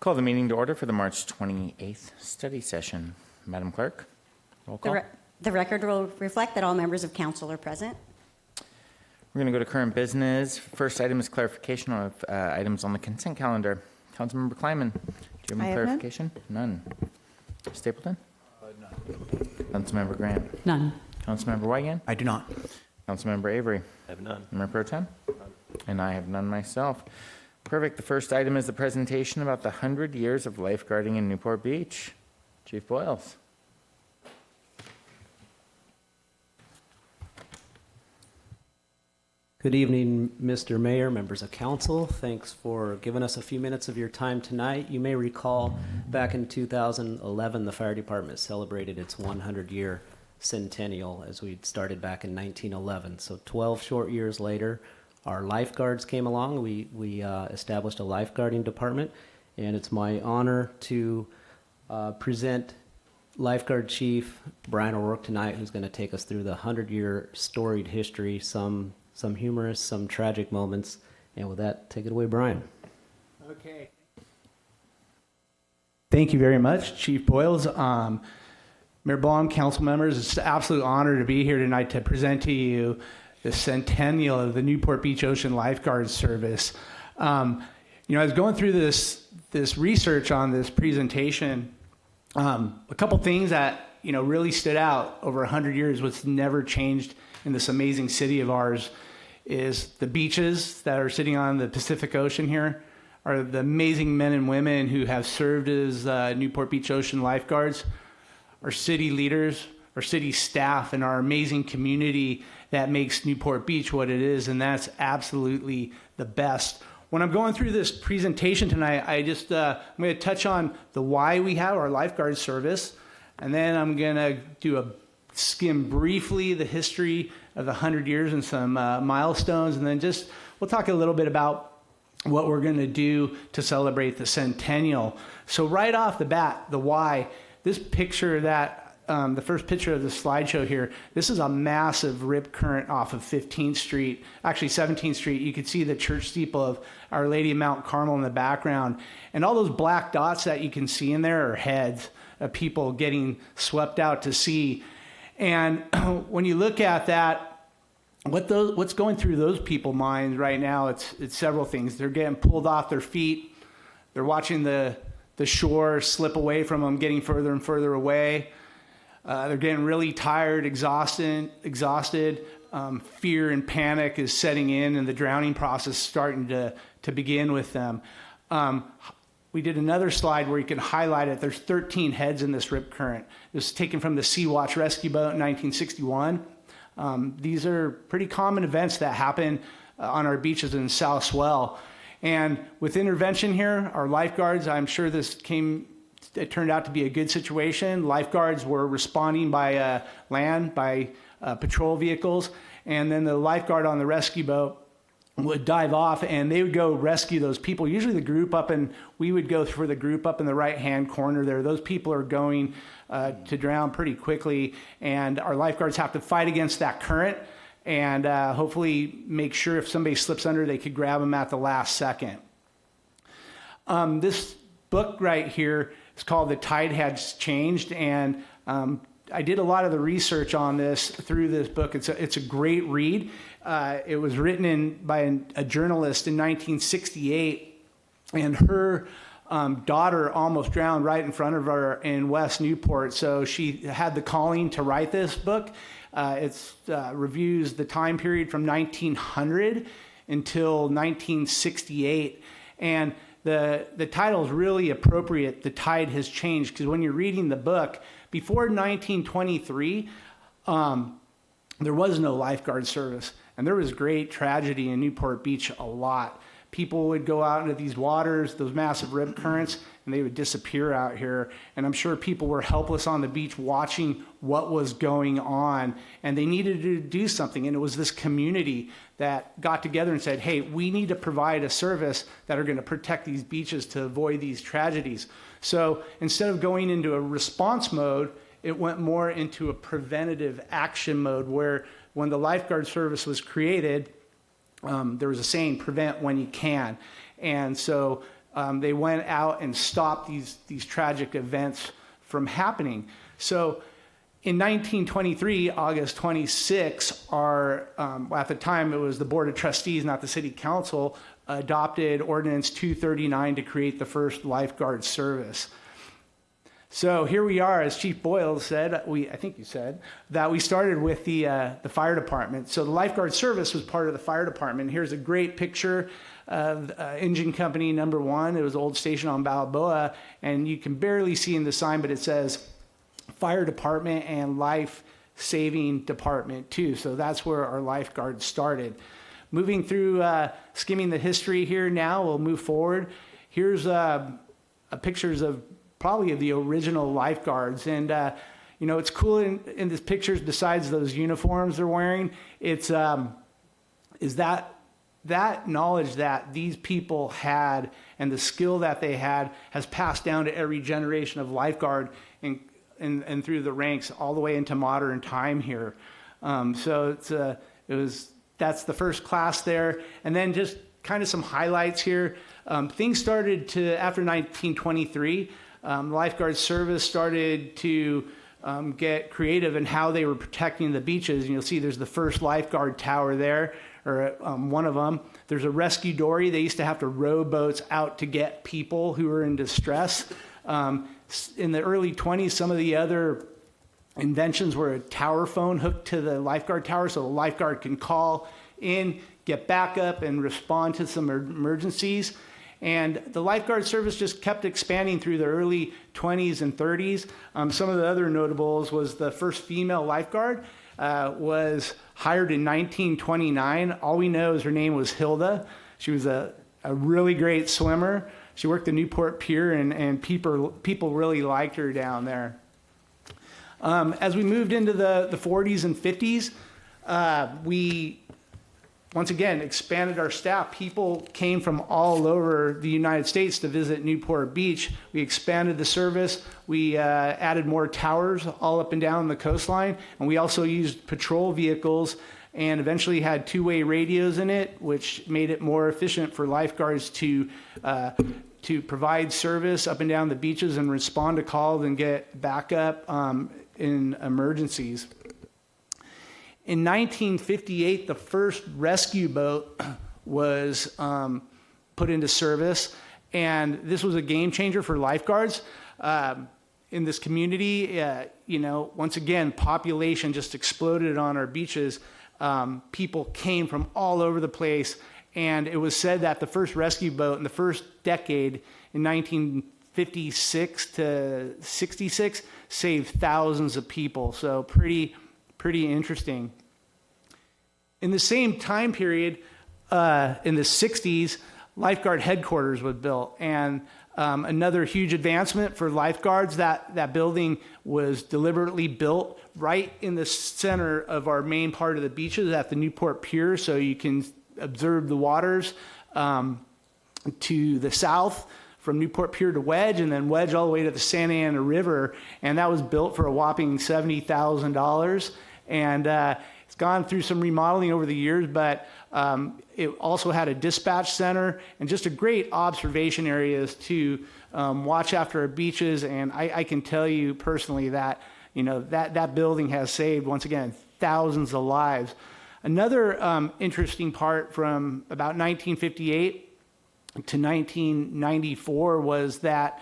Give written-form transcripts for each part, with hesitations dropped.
Call the meeting to order for the March 28th study session. Madam Clerk, roll call. The record will reflect that all members of council are present. We're going to go to current business. First item is clarification of items on the consent calendar. Councilmember Kleiman, do you have any clarification? None. Stapleton? None. Councilmember Grant? None. Councilmember Weigand? I do not. Councilmember Avery? I have none. Member Pro Tem? None. And I have none myself. Perfect. The first item is the presentation about the 100 years of lifeguarding in Newport Beach. Chief Boyles. Good evening, Mr. Mayor, members of council. Thanks for giving us a few minutes of your time tonight. You may recall back in 2011, the fire department celebrated its 100-year centennial as we started back in 1911. So 12 short years later, our lifeguards came along. We established a lifeguarding department, and it's my honor to present Lifeguard Chief Brian O'Rourke tonight, who's going to take us through the 100-year storied history, some humorous, some tragic moments. And with that, take it away, Brian. Okay. Thank you very much, Chief Boyles. Mayor Baum, council members, it's an absolute honor to be here tonight to present to you the centennial of the Newport Beach Ocean Lifeguard Service. I was going through this research on this presentation. A couple things that really stood out over 100 years, what's never changed in this amazing city of ours, is the beaches that are sitting on the Pacific Ocean here are the amazing men and women who have served as Newport Beach Ocean lifeguards, our city leaders, our city staff, and our amazing community that makes Newport Beach what it is, and that's absolutely the best. When I'm going through this presentation tonight, I'm going to touch on the why we have our lifeguard service, and then I'm going to skim briefly the history of the 100 years and some milestones, and then we'll talk a little bit about what we're going to do to celebrate the centennial. So right off the bat, the why. This picture the first picture of the slideshow here, this is a massive rip current off of 15th Street, actually 17th Street. You can see the church steeple of Our Lady of Mount Carmel in the background. And all those black dots that you can see in there are heads of people getting swept out to sea. And when you look at that, what's going through those people's minds right now, it's several things. They're getting pulled off their feet. They're watching the shore slip away from them, getting further and further away. They're getting really tired, exhausted. Fear and panic is setting in, and the drowning process is starting to begin with them. We did another slide where you can highlight it. There's 13 heads in this rip current. This was taken from the Sea-Watch rescue boat in 1961. These are pretty common events that happen on our beaches in South Swell. And with intervention here, our lifeguards, I'm sure it turned out to be a good situation. Lifeguards were responding by land, by patrol vehicles, and then the lifeguard on the rescue boat would dive off and they would go rescue those people. Usually we would go for the group up in the right-hand corner there. Those people are going to drown pretty quickly, and our lifeguards have to fight against that current and hopefully make sure if somebody slips under, they could grab them at the last second. This book right here is called The Tide Has Changed, and I did a lot of the research on this through this book. It's a great read. It was written by a journalist in 1968, and her daughter almost drowned right in front of her in West Newport. So she had the calling to write this book. It reviews the time period from 1900 until 1968, and the title is really appropriate. The Tide Has Changed, because when you're reading the book, before 1923, there was no lifeguard service, and there was great tragedy in Newport Beach a lot. People would go out into these waters, those massive rip currents, and they would disappear out here. And I'm sure people were helpless on the beach watching what was going on, and they needed to do something. And it was this community that got together and said, hey, we need to provide a service that are going to protect these beaches to avoid these tragedies. So instead of going into a response mode, it went more into a preventative action mode, where when the lifeguard service was created, there was a saying, prevent when you can. And so they went out and stopped these tragic events from happening. So in 1923, August 26, at the time it was the Board of Trustees, not the City Council, adopted Ordinance 239 to create the first lifeguard service. So here we are, as Chief Boyle said, I think you said, that we started with the fire department. So the lifeguard service was part of the fire department. Here's a great picture of engine company number 1. It was an old station on Balboa, and you can barely see in the sign, but it says fire department and life saving department too. So that's where our lifeguards started. Moving through, skimming the history here now, we'll move forward. Here's pictures of probably of the original lifeguards. And, it's cool in this pictures, besides those uniforms they're wearing, it's, is that knowledge that these people had and the skill that they had has passed down to every generation of lifeguard and through the ranks all the way into modern time here. So that's the first class there. And then just kind of some highlights here. Things started after 1923, lifeguard service started to get creative in how they were protecting the beaches. And you'll see there's the first lifeguard tower there, or one of them. There's a rescue dory. They used to have to row boats out to get people who were in distress. In the early 20s, some of the other inventions were a tower phone hooked to the lifeguard tower, so the lifeguard can call in, get backup, and respond to some emergencies. And the lifeguard service just kept expanding through the early 20s and 30s. Some of the other notables was the first female lifeguard was hired in 1929. All we know is her name was Hilda. She was a really great swimmer. She worked the Newport Pier, and people really liked her down there. As we moved into the 40s and 50s, we once again expanded our staff. People came from all over the United States to visit Newport Beach. We expanded the service. We added more towers all up and down the coastline, and we also used patrol vehicles and eventually had two-way radios in it, which made it more efficient for lifeguards to provide service up and down the beaches and respond to calls and get backup in emergencies. In 1958, the first rescue boat was put into service, and this was a game changer for lifeguards in this community. Once again, population just exploded on our beaches. People came from all over the place, and it was said that the first rescue boat in the first decade in 1956 to 66 saved thousands of people. So pretty interesting. In the same time period, in the 60s, lifeguard headquarters was built, and another huge advancement for lifeguards. That building was deliberately built right in the center of our main part of the beaches at the Newport Pier, so you can observe the waters to the south from Newport Pier to Wedge, and then Wedge all the way to the Santa Ana River. And that was built for a whopping $70,000. And it's gone through some remodeling over the years, but it also had a dispatch center and just a great observation areas to watch after our beaches. And I can tell you personally that, that building has saved, once again, thousands of lives. Another interesting part from about 1958 to 1994 was that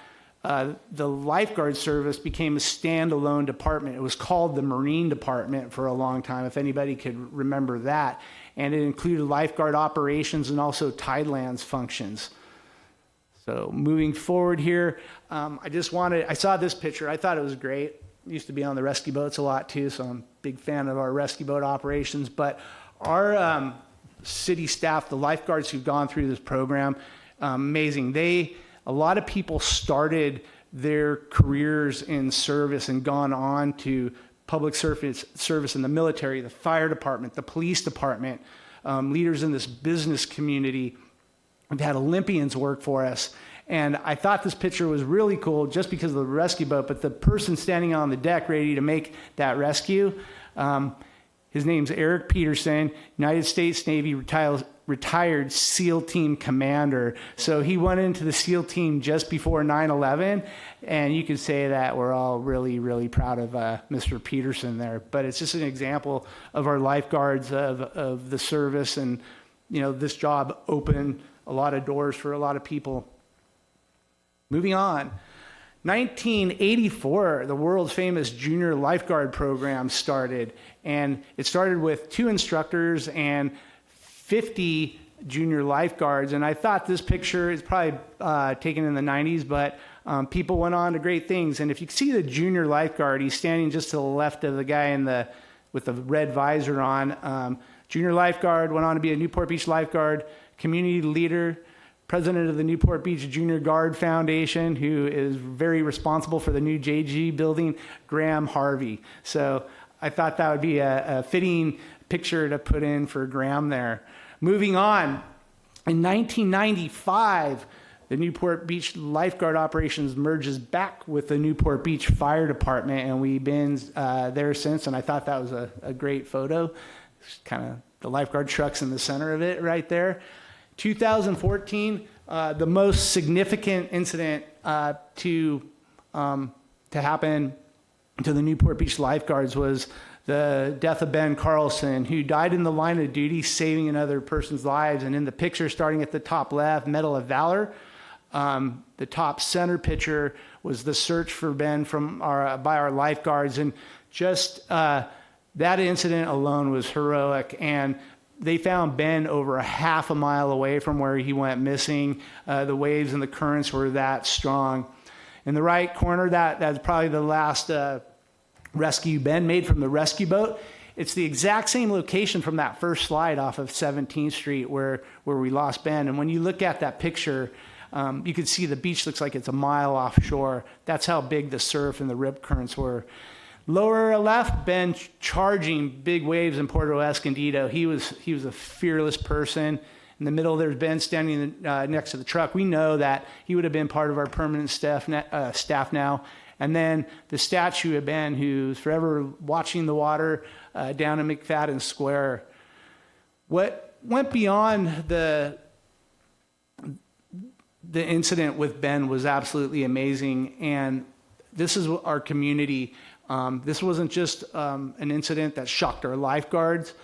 the lifeguard service became a standalone department. It was called the Marine Department for a long time, if anybody could remember that. And it included lifeguard operations and also tidelands functions. So moving forward here, I saw this picture. I thought it was great. Used to be on the rescue boats a lot too, so I'm a big fan of our rescue boat operations. But our city staff, the lifeguards who've gone through this program, amazing. A lot of people started their careers in service and gone on to public service in the military, the fire department, the police department, leaders in this business community. We've had Olympians work for us. And I thought this picture was really cool just because of the rescue boat, but the person standing on the deck ready to make that rescue, His name's Eric Peterson, United States Navy retired SEAL team commander. So he went into the SEAL team just before 9/11, and you could say that we're all really, really proud of Mr. Peterson there. But it's just an example of our lifeguards, of the service, and this job opened a lot of doors for a lot of people. Moving on. 1984, the world's famous junior lifeguard program started, and it started with 2 instructors and 50 junior lifeguards. And I thought this picture is probably taken in the 90s, but people went on to great things. And if you see the junior lifeguard, he's standing just to the left of the guy with the red visor on. Junior lifeguard went on to be a Newport Beach lifeguard, community leader, president of the Newport Beach Junior Guard Foundation, who is very responsible for the new JG building, Graham Harvey. So I thought that would be a fitting picture to put in for Graham there. Moving on, in 1995, the Newport Beach Lifeguard Operations merges back with the Newport Beach Fire Department, and we've been there since, and I thought that was a great photo. Kind of the lifeguard trucks in the center of it right there. 2014, the most significant incident to happen to the Newport Beach lifeguards was the death of Ben Carlson, who died in the line of duty, saving another person's lives. And in the picture, starting at the top left, Medal of Valor, the top center picture was the search for Ben by our lifeguards. And just that incident alone was heroic. And they found Ben over a half a mile away from where he went missing. The waves and the currents were that strong. In the right corner, that's probably the last rescue Ben made from the rescue boat. It's the exact same location from that first slide off of 17th Street where we lost Ben. And when you look at that picture, you can see the beach looks like it's a mile offshore. That's how big the surf and the rip currents were. Lower left, Ben charging big waves in Puerto Escondido. He was a fearless person. In the middle, there's Ben standing next to the truck. We know that he would have been part of our permanent staff now. And then the statue of Ben, who's forever watching the water down in McFadden Square. What went beyond the incident with Ben was absolutely amazing. And this is our community. This wasn't just an incident that shocked our lifeguards,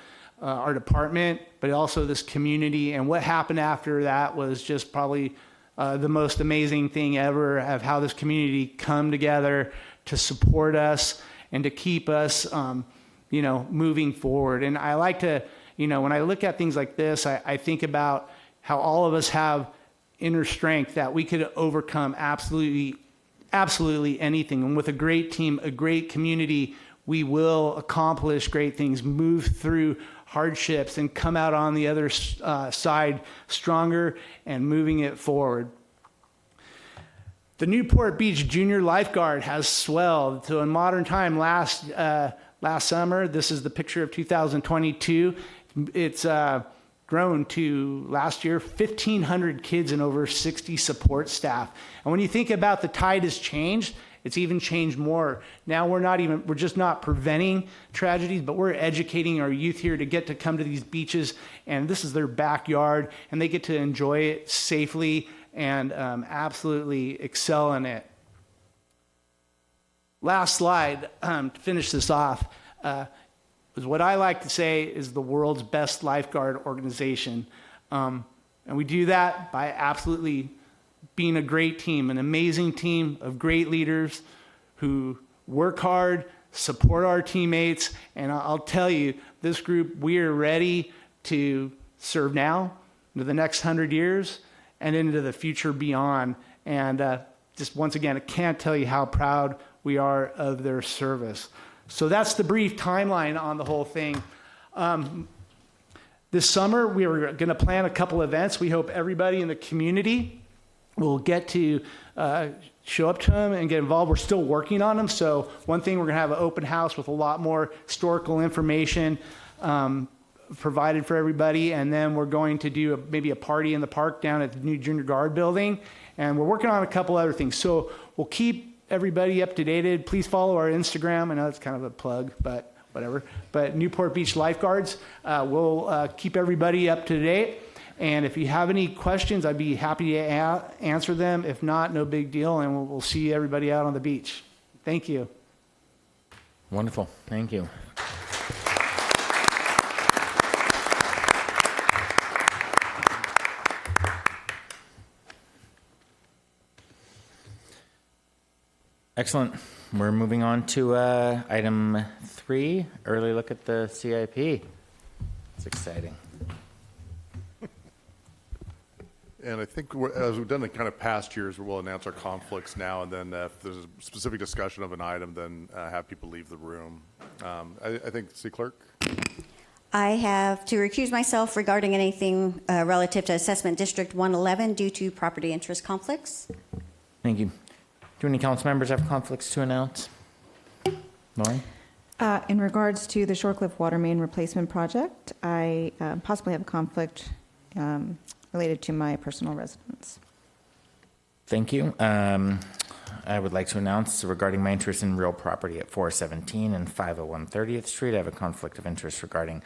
our department, but also this community. And what happened after that was just probably the most amazing thing ever, of how this community come together to support us and to keep us, moving forward. And I like to, when I look at things like this, I think about how all of us have inner strength that we could overcome absolutely anything. And with a great team, a great community, we will accomplish great things, move through hardships, and come out on the other side stronger and moving it forward. The Newport Beach Junior Lifeguard has swelled to a modern time. Last summer, this is the picture of 2022. It's grown to, last year, 1,500 kids and over 60 support staff. And when you think about the tide has changed, it's even changed more. Now we're just not preventing tragedies, but we're educating our youth here to come to these beaches, and this is their backyard, and they get to enjoy it safely and absolutely excel in it. Last slide, to finish this off, is what I like to say is the world's best lifeguard organization. And we do that by absolutely being a great team, an amazing team of great leaders who work hard, support our teammates, and I'll tell you, this group, we are ready to serve now, into the next 100 years, and into the future beyond. And just once again, I can't tell you how proud we are of their service. So that's the brief timeline on the whole thing. This summer, we are going to plan a couple events. We hope everybody in the community will get to show up to them and get involved. We're still working on them. So one thing, we're going to have an open house with a lot more historical information provided for everybody. And then we're going to do maybe a party in the park down at the new Junior Guard building. And we're working on a couple other things. So we'll keep everybody up to date. Please follow our Instagram. I know it's kind of a plug, but whatever. But Newport Beach Lifeguards will keep everybody up to date. And if you have any questions, I'd be happy to answer them. If not, no big deal, and we'll see everybody out on the beach. Thank you. Wonderful. Thank you. Excellent. We're moving on to item 3, early look at the CIP. It's exciting. And I think, as we've done in kind of past years, we'll announce our conflicts now, and then if there's a specific discussion of an item, then have people leave the room. I think, City Clerk? I have to recuse myself regarding anything relative to Assessment District 111 due to property interest conflicts. Thank you. Do any council members have conflicts to announce? Lauren? In regards to the Shorecliff Water Main Replacement Project, I possibly have a conflict related to my personal residence. Thank you. I would like to announce regarding my interest in real property at 417 and 501 30th Street. I have a conflict of interest regarding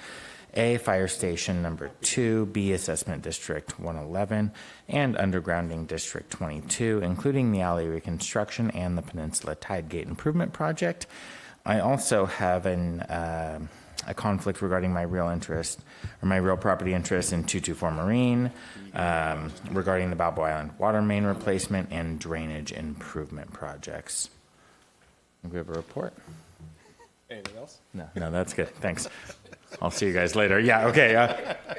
A, Fire Station number 2, B, Assessment District 111, and Undergrounding District 22, including the alley reconstruction and the Peninsula Tide Gate Improvement Project. I also have a conflict regarding my real interest, or my real property interest in 224 Marine, regarding the Balboa Island water main replacement and drainage improvement projects. Do we have a report? Anything else? No, that's good. Thanks. I'll see you guys later. Yeah, okay.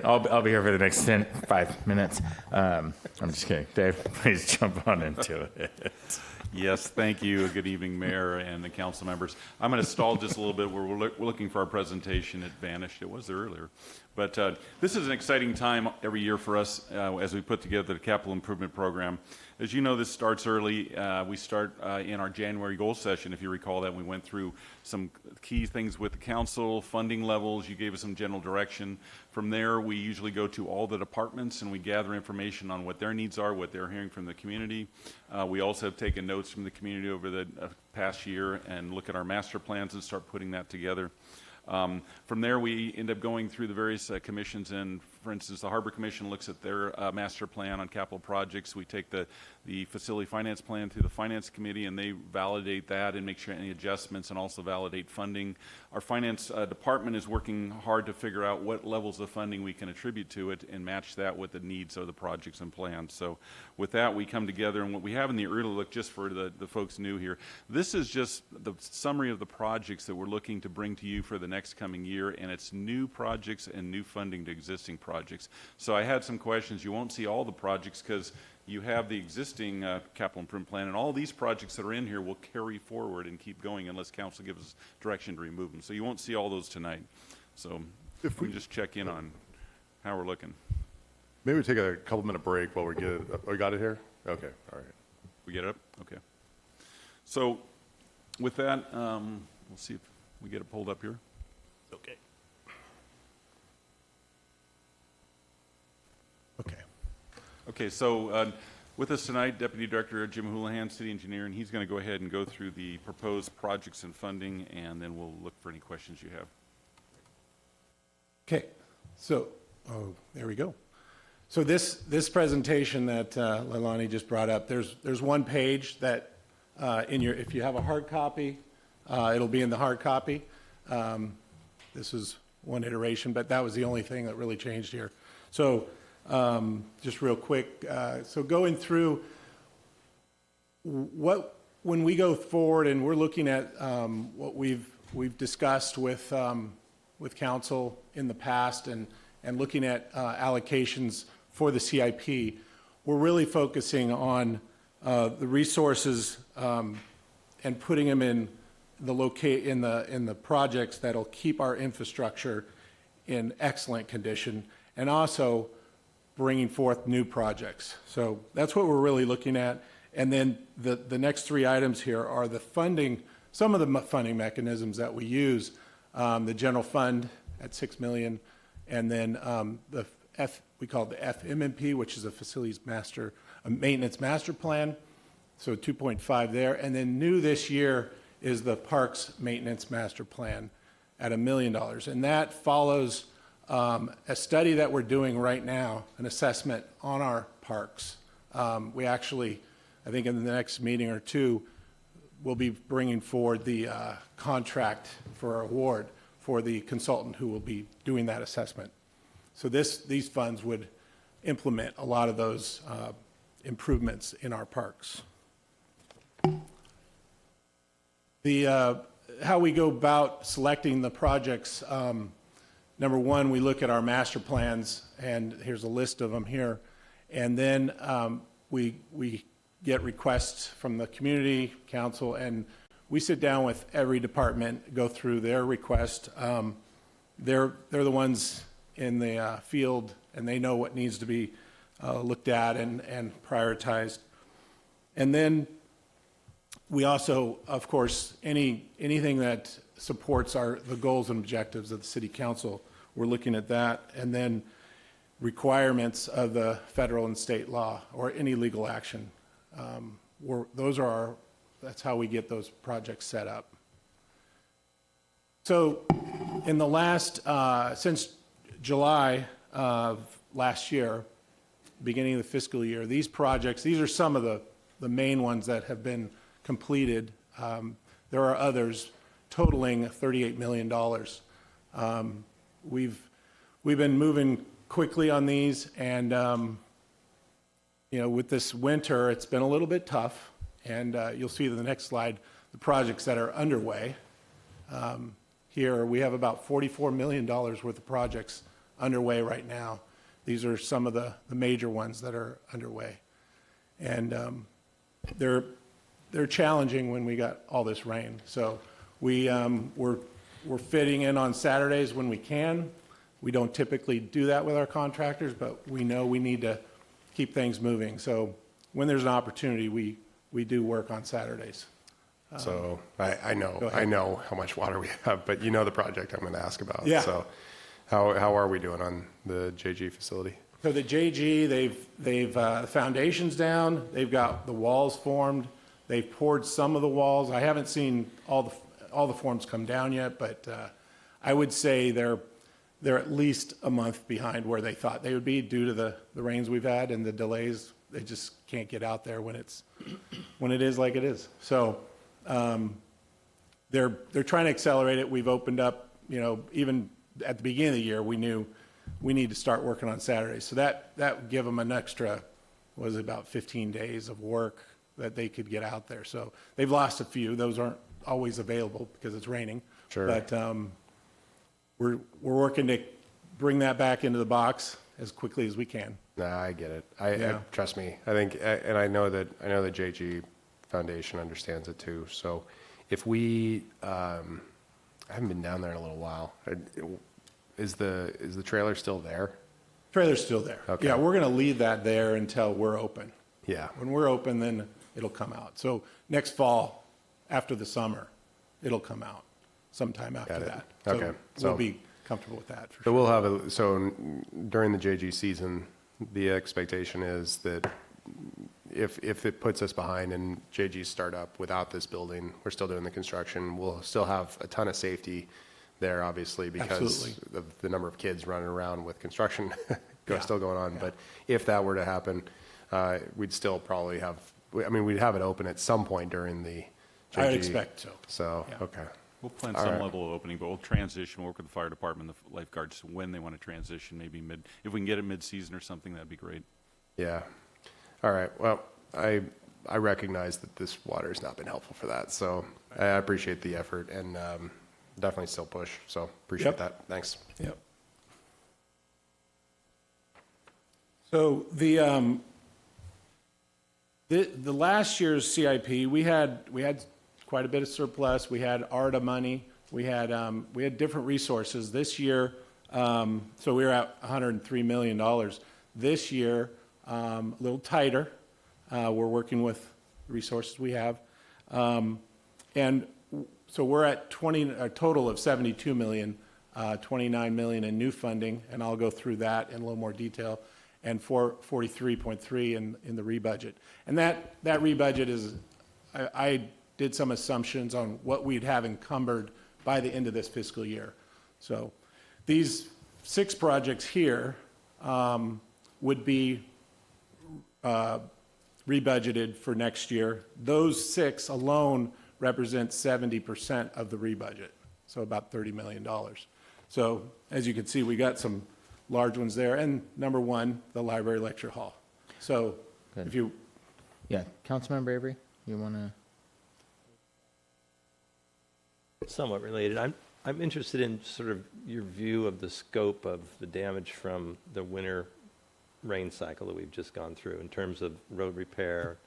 I'll be here for the next 5 minutes. I'm just kidding. Dave, please jump on into it. Yes, thank you. Good evening, Mayor and the council members. I'm going to stall just a little bit. We're looking for our presentation. It vanished. It was there earlier. But this is an exciting time every year for us as we put together the capital improvement program. As you know, this starts early. We start in our January goal session. If you recall that, we went through some key things with the council, funding levels. You gave us some general direction. From there, we usually go to all the departments and we gather information on what their needs are, what they're hearing from the community. We also have taken notes from the community over the past year and look at our master plans and start putting that together. From there, we end up going through the various commissions, and for instance, the Harbor Commission looks at their master plan on capital projects. We take the facility finance plan through the Finance Committee, and they validate that and make sure any adjustments and also validate funding. Our finance department is working hard to figure out what levels of funding we can attribute to it and match that with the needs of the projects and plans. So with that, we come together, and what we have in the early look, just for the folks new here, this is just the summary of the projects that we're looking to bring to you for the next coming year, and it's new projects and new funding to existing projects. So I had some questions. You won't see all the projects because you have the existing capital improvement plan, and all these projects that are in here will carry forward and keep going unless council gives us direction to remove them. So you won't see all those tonight. So if we just check in on how we're looking. Maybe we take a couple-minute break while we get it up. Oh, we got it here? Okay, all right. We get it up? Okay. So with that, we'll see if we get it pulled up here. Okay. Okay. Okay, so with us tonight, Deputy Director Jim Houlihan, City Engineer, and he's going to go ahead and go through the proposed projects and funding, and then we'll look for any questions you have. Okay, so, there we go. So this presentation that Leilani just brought up, there's one page that if you have a hard copy, it'll be in the hard copy. This is one iteration, but that was the only thing that really changed here. So just real quick, so going through when we go forward and we're looking at what we've discussed with council in the past and looking at allocations for the CIP, we're really focusing on the resources and putting them in the projects that'll keep our infrastructure in excellent condition, and also bringing forth new projects. So that's what we're really looking at. And then the next 3 items here are the funding, some of the funding mechanisms that we use. The general fund at $6 million, and then we call it the FMMP, which is a facilities maintenance master plan. So 2.5 there. And then new this year is the parks maintenance master plan. at $1 million. And that follows a study that we're doing right now, an assessment on our parks. We actually, I think in the next meeting or two, we'll be bringing forward the contract for award for the consultant who will be doing that assessment. So these funds would implement a lot of those improvements in our parks. How we go about selecting the projects, number one, we look at our master plans, and here's a list of them here. And then we get requests from the community council, and we sit down with every department, go through their request. They're the ones in the field, and they know what needs to be looked at and prioritized. And then we also, of course, anything that supports the goals and objectives of the city council, we're looking at that. And then requirements of the federal and state law or any legal action. That's how we get those projects set up. So in the last, since July of last year, beginning of the fiscal year, these are some of the main ones that have been completed. There are others totaling $38 million. We've been moving quickly on these, and with this winter, it's been a little bit tough, and you'll see in the next slide the projects that are underway. Here we have about $44 million worth of projects underway right now. These are some of the major ones that are underway, and they're challenging when we got all this rain. So we're fitting in on Saturdays when we can. We don't typically do that with our contractors, but we know we need to keep things moving. So when there's an opportunity, we do work on Saturdays. So I know how much water we have, but you know the project I'm going to ask about. Yeah. So how are we doing on the JG facility? So the JG, they've the foundations down. They've got the walls formed. They've poured some of the walls. I haven't seen all the forms come down yet, but I would say they're at least a month behind where they thought they would be due to the rains we've had and the delays. They just can't get out there when it is like it is. So they're trying to accelerate it. We've opened up, even at the beginning of the year, we knew we need to start working on Saturdays. So that would give them an extra, about 15 days of work that they could get out there. So they've lost a few. Those aren't always available because it's raining. Sure. But we're working to bring that back into the box as quickly as we can. Nah, I get it. Yeah. Trust me. I think, and I know the JG Foundation understands it too. So if we, I haven't been down there in a little while. Is the trailer still there? Trailer's still there. Okay. Yeah, we're going to leave that there until we're open. Yeah. When we're open, then it'll come out. So next fall, after the summer, it'll come out sometime after Got it. that. Okay. So we'll be comfortable with that for So sure. we'll have so during the JG season, the expectation is that if it puts us behind and JG start up without this building, we're still doing the construction. We'll still have a ton of safety there, obviously, because Absolutely. of the number of kids running around with construction Yeah. still going on. Yeah. But if that were to happen, we'd still probably have. We'd have it open at some point during the JG. I would expect so. So Yeah. okay. We'll plan All some right. level of opening, but we'll transition, work with the fire department, the lifeguards, when they want to transition, maybe if we can get it mid-season or something, that'd be great. Yeah. All right. Well, I recognize that this water has not been helpful for that, so I appreciate the effort and definitely still push. So appreciate Yep. that. Thanks. Yep. So the last year's CIP, we had quite a bit of surplus. We had ARDA money. We had different resources. This year, so we were at $103 million. This year, a little tighter. We're working with resources we have. And so we're at a total of $72 million, $29 million in new funding, and I'll go through that in a little more detail, and 43.3 in the rebudget. And that rebudget is, I did some assumptions on what we'd have encumbered by the end of this fiscal year. So these 6 projects here would be rebudgeted for next year. Those 6 alone represent 70% of the rebudget, so about $30 million. So as you can see, we got some large ones there. And number 1, the library lecture hall. So Good. if you, Yeah, Councilmember Avery, you want to? Somewhat related. I'm interested in sort of your view of the scope of the damage from the winter rain cycle that we've just gone through in terms of road repair,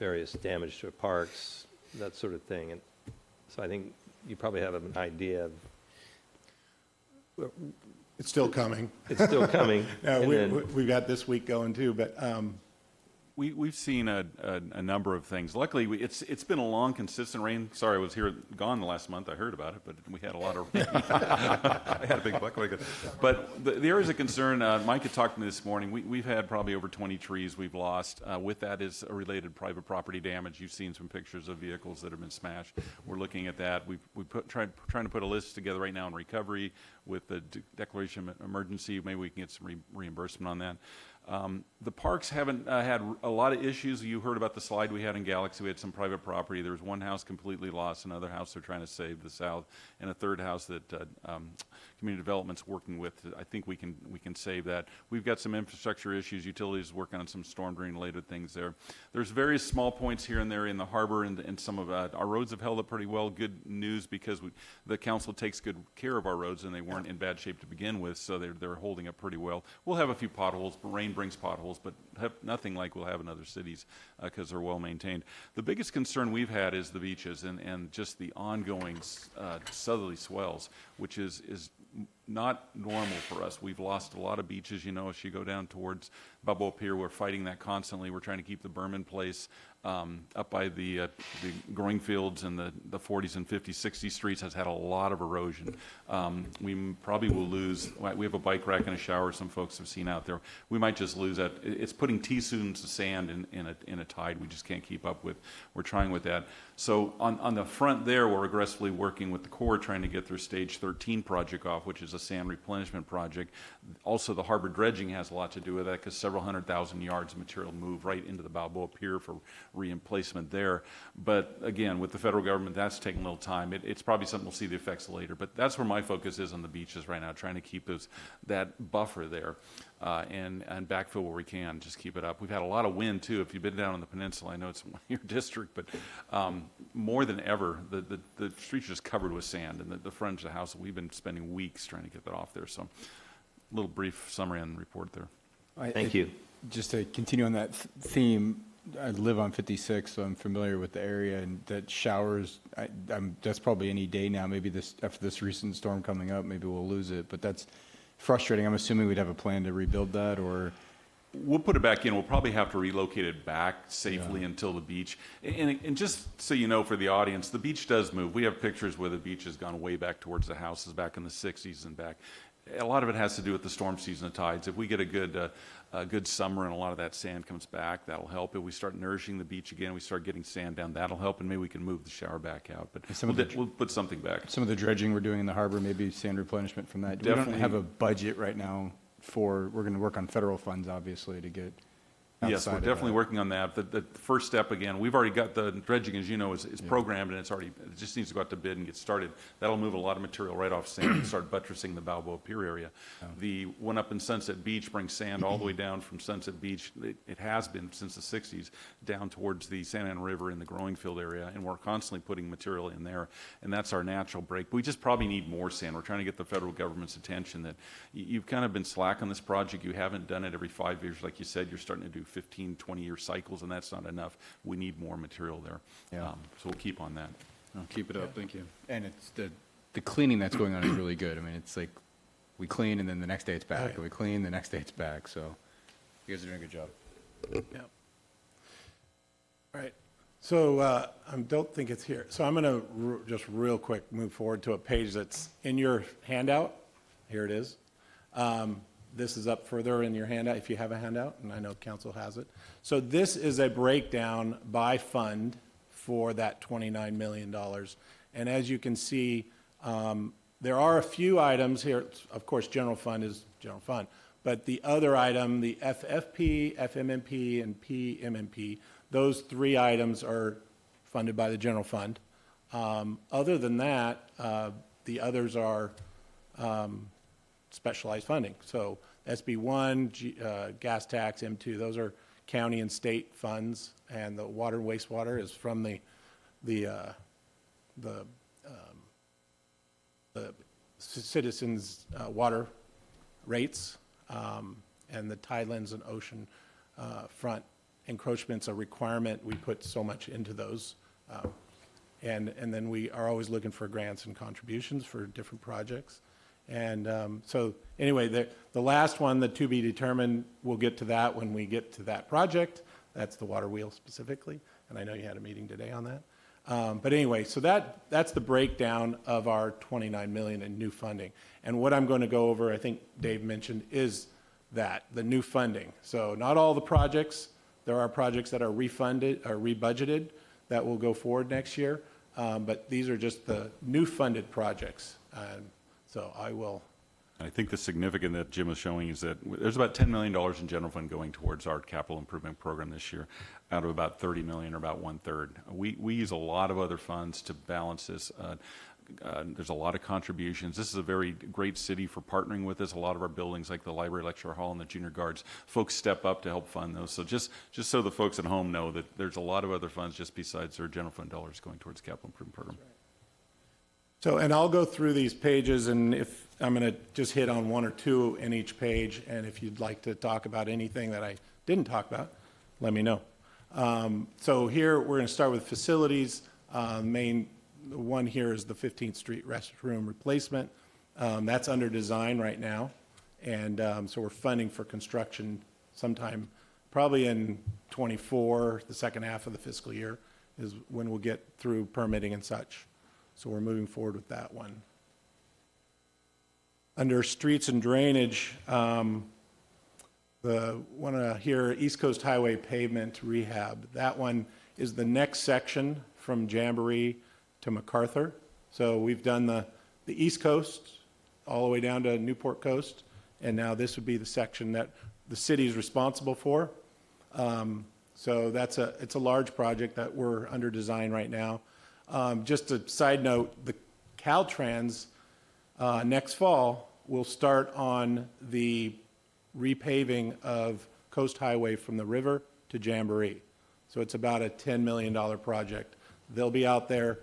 various damage to parks, that sort of thing. And so I think you probably have an idea of it's still coming. it's still coming. No, And then- we've got this week going too, but We've seen a number of things. Luckily, it's been a long, consistent rain. Sorry, I was gone the last month. I heard about it, but we had a lot of rain. I had a big bucket. But the areas of concern, Mike had talked to me this morning. We've had probably over 20 trees we've lost. With that is a related private property damage. You've seen some pictures of vehicles that have been smashed. We're looking at that. Trying to put a list together right now in recovery with the declaration of emergency. Maybe we can get some reimbursement on that. The parks haven't had a lot of issues. You heard about the slide we had in Galaxy. We had some private property. There was one house completely lost, another house they're trying to save, the south, and a third house that community development's working with. I think we can save that. We've got some infrastructure issues, utilities working on some storm drain related things there. There's various small points here and there in the harbor, and some of our roads have held up pretty well. Good news because the council takes good care of our roads, and they weren't in bad shape to begin with, so they're holding up pretty well. We'll have a few potholes, but rain brings potholes, but nothing like we'll have in other cities because they're well maintained. The biggest concern we've had is the beaches and just the ongoing southerly swells, which is not normal for us. We've lost a lot of beaches, as you go down towards Balboa Pier. We're fighting that constantly. We're trying to keep the berm in place. Up by the growing fields and the 40s and 50s, 60s streets has had a lot of erosion. We probably will lose. We have a bike rack and a shower some folks have seen out there. We might just lose that. It's putting teaspoons of sand in a tide we just can't keep up with. We're trying with that. So on the front there, we're aggressively working with the Corps trying to get their Stage 13 project off, which is a sand replenishment project. Also, the harbor dredging has a lot to do with that because several 100,000 yards of material move right into the Balboa Pier for re-emplacement there. But again, with the federal government, that's taking a little time. It's probably something we'll see the effects later. But that's where my focus is on the beaches right now, trying to keep that buffer there and backfill where we can, just keep it up. We've had a lot of wind, too. If you've been down on the peninsula, I know it's your district, but more than ever, the streets are just covered with sand. And the front of the house, we've been spending weeks trying to get that off there. So a little brief summary and report there. Thank you. Just to continue on that theme, I live on 56, so I'm familiar with the area, and that showers, that's probably any day now. Maybe after this recent storm coming up, maybe we'll lose it, but that's frustrating. I'm assuming we'd have a plan to rebuild that, or? We'll put it back in. We'll probably have to relocate it back safely until the beach. And just so you know, for the audience, the beach does move. We have pictures where the beach has gone way back towards the houses back in the 60s and back. A lot of it has to do with the storm season of tides. If we get a good summer and a lot of that sand comes back, that'll help. If we start nourishing the beach again, we start getting sand down, that'll help, and maybe we can move the shower back out. But we'll put something back. Some of the dredging we're doing in the harbor, maybe sand replenishment from that. We don't have a budget right now we're going to work on federal funds, obviously, to get Yes, we're definitely working on that. The first step, again, we've already got the dredging, as you know, is programmed, and it just needs to go out to bid and get started. That'll move a lot of material right off sand and start buttressing the Balboa Pier area. The one up in Sunset Beach brings sand all the way down from Sunset Beach. It has been since the 60s, down towards the Santa Ana River in the growing field area, and we're constantly putting material in there, and that's our natural break. But we just probably need more sand. We're trying to get the federal government's attention that you've kind of been slack on this project. You haven't done it every 5 years. Like you said, you're starting to do 15, 20-year cycles, and that's not enough. We need more material there. So we'll keep on that. Oh, keep it up. Thank you. And it's the cleaning that's going on is really good. I mean, it's like we clean, and then the next day it's back, and we clean, the next day it's back. So you guys are doing a good job. Yeah. All right. So I don't think it's here. So I'm going to just real quick move forward to a page that's in your handout. Here it is. This is up further in your handout if you have a handout, and I know council has it. So this is a breakdown by fund for that $29 million. And as you can see, there are a few items here. Of course, general fund is general fund. But the other item, the FFP, FMMP, and PMMP, those three items are funded by the general fund. Other than that, the others are specialized funding. So SB1, gas tax, M2, those are county and state funds, and the water and wastewater is from the citizens' water rates, and the tidelands and ocean front encroachment's a requirement. We put so much into those. And then we are always looking for grants and contributions for different projects. And so anyway, the last one, the to be determined, we'll get to that when we get to that project. That's the water wheel specifically. And I know you had a meeting today on that. But anyway, so that's the breakdown of our $29 million in new funding. And what I'm going to go over, I think Dave mentioned, is that, the new funding. So not all the projects. There are projects that are refunded or rebudgeted that will go forward next year. But these are just the new funded projects. So I will. I think the significant that Jim was showing is that there's about $10 million in general fund going towards our capital improvement program this year, out of about $30 million, or about 1/3. We use a lot of other funds to balance this. There's a lot of contributions. This is a very great city for partnering with us. A lot of our buildings, like the library, lecture hall, and the junior guards, folks step up to help fund those. So just so the folks at home know that there's a lot of other funds just besides their general fund dollars going towards capital improvement program. So, and I'll go through these pages, and if I'm going to just hit on one or two in each page, and if you'd like to talk about anything that I didn't talk about, let me know. So here we're going to start with facilities. Main one here is the 15th Street restroom replacement. That's under design right now, and so we're funding for construction sometime probably in 24, the second half of the fiscal year is when we'll get through permitting and such. So we're moving forward with that one. Under streets and drainage, the one here, East Coast Highway pavement rehab. That one is the next section from Jamboree to MacArthur. So we've done the East Coast all the way down to Newport Coast, and now this would be the section that the city is responsible for. So it's a large project that we're under design right now. Just a side note, the Caltrans next fall will start on the repaving of Coast Highway from the river to Jamboree. So it's about a $10 million project. They'll be out there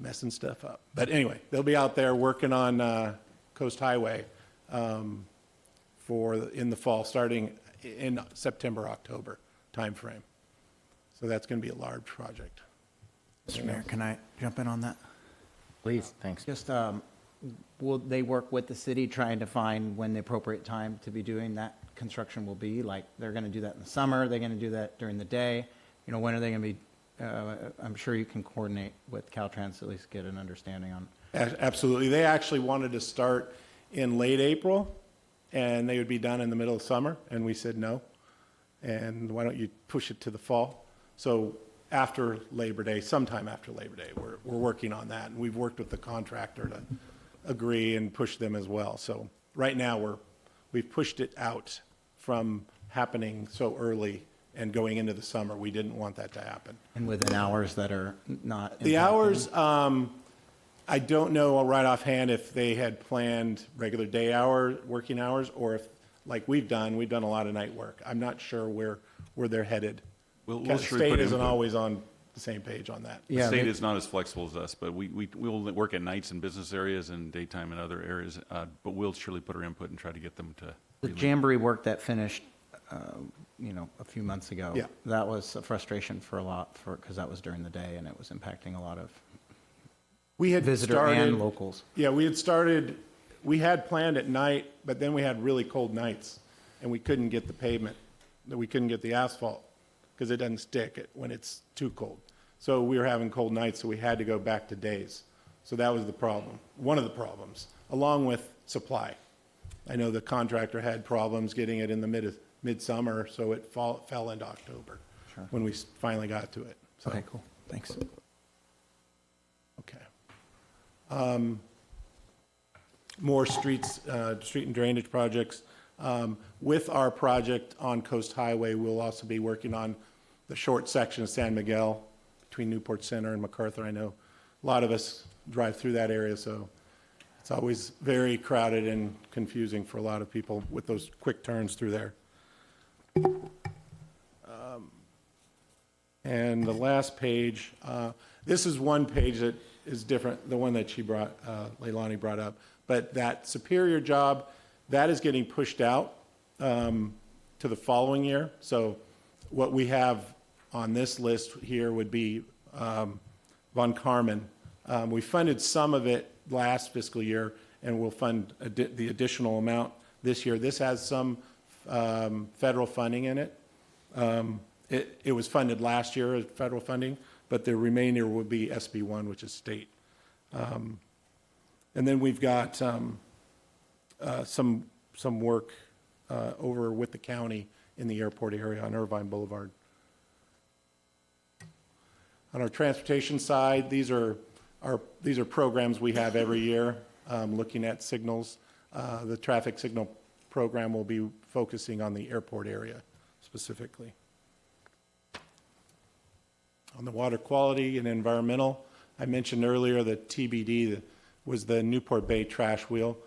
messing stuff up. But anyway, they'll be out there working on Coast Highway in the fall, starting in September, October timeframe. So that's going to be a large project. Mr. Mayor, can I jump in on that? Please, thanks. Just, will they work with the city trying to find when the appropriate time to be doing that construction will be? Like, they're going to do that in the summer, they're going to do that during the day? You know, when are they going to be, I'm sure you can coordinate with Caltrans to at least get an understanding on. Absolutely. They actually wanted to start in late April, and they would be done in the middle of summer, and we said no. And why don't you push it to the fall? So after Labor Day, sometime after Labor Day, we're working on that, and we've worked with the contractor to agree and push them as well. So right now we've pushed it out from happening so early and going into the summer. We didn't want that to happen. And within hours that are not. The hours, I don't know right offhand if they had planned regular day hour working hours, or if, like we've done a lot of night work. I'm not sure where they're headed. We'll State isn't always on the same page on that. The state is not as flexible as us, but we'll work at nights in business areas and daytime in other areas. But we'll surely put our input and try to get them to. The Jamboree work that finished, a few months ago. Yeah. That was a frustration because that was during the day and it was impacting a lot of visitor and locals. Yeah, we had planned at night, but then we had really cold nights, and we couldn't get the pavement, we couldn't get the asphalt, because it doesn't stick when it's too cold. So we were having cold nights, so we had to go back to days. So that was the problem, one of the problems, along with supply. I know the contractor had problems getting it in the midsummer, so it fell into October when we finally got to it. So. Okay, cool. Thanks. Okay. more streets, street and drainage projects. With our project on Coast Highway, we'll also be working on the short section of San Miguel between Newport Center and MacArthur. I know a lot of us drive through that area, so it's always very crowded and confusing for a lot of people with those quick turns through there. And the last page, this is one page that is different, the one that she brought, Leilani brought up. But that Superior job, that is getting pushed out to the following year. So what we have on this list here would be Von Carmen. We funded some of it last fiscal year, and we'll fund the additional amount this year. This has some federal funding in it. It was funded last year as federal funding, but the remainder will be SB1, which is state. And then we've got some work over with the county in the airport area on Irvine Boulevard. On our transportation side, these are programs we have every year looking at signals. The traffic signal program will be focusing on the airport area specifically. On the water quality and environmental, I mentioned earlier that TBD was the Newport Bay trash wheel.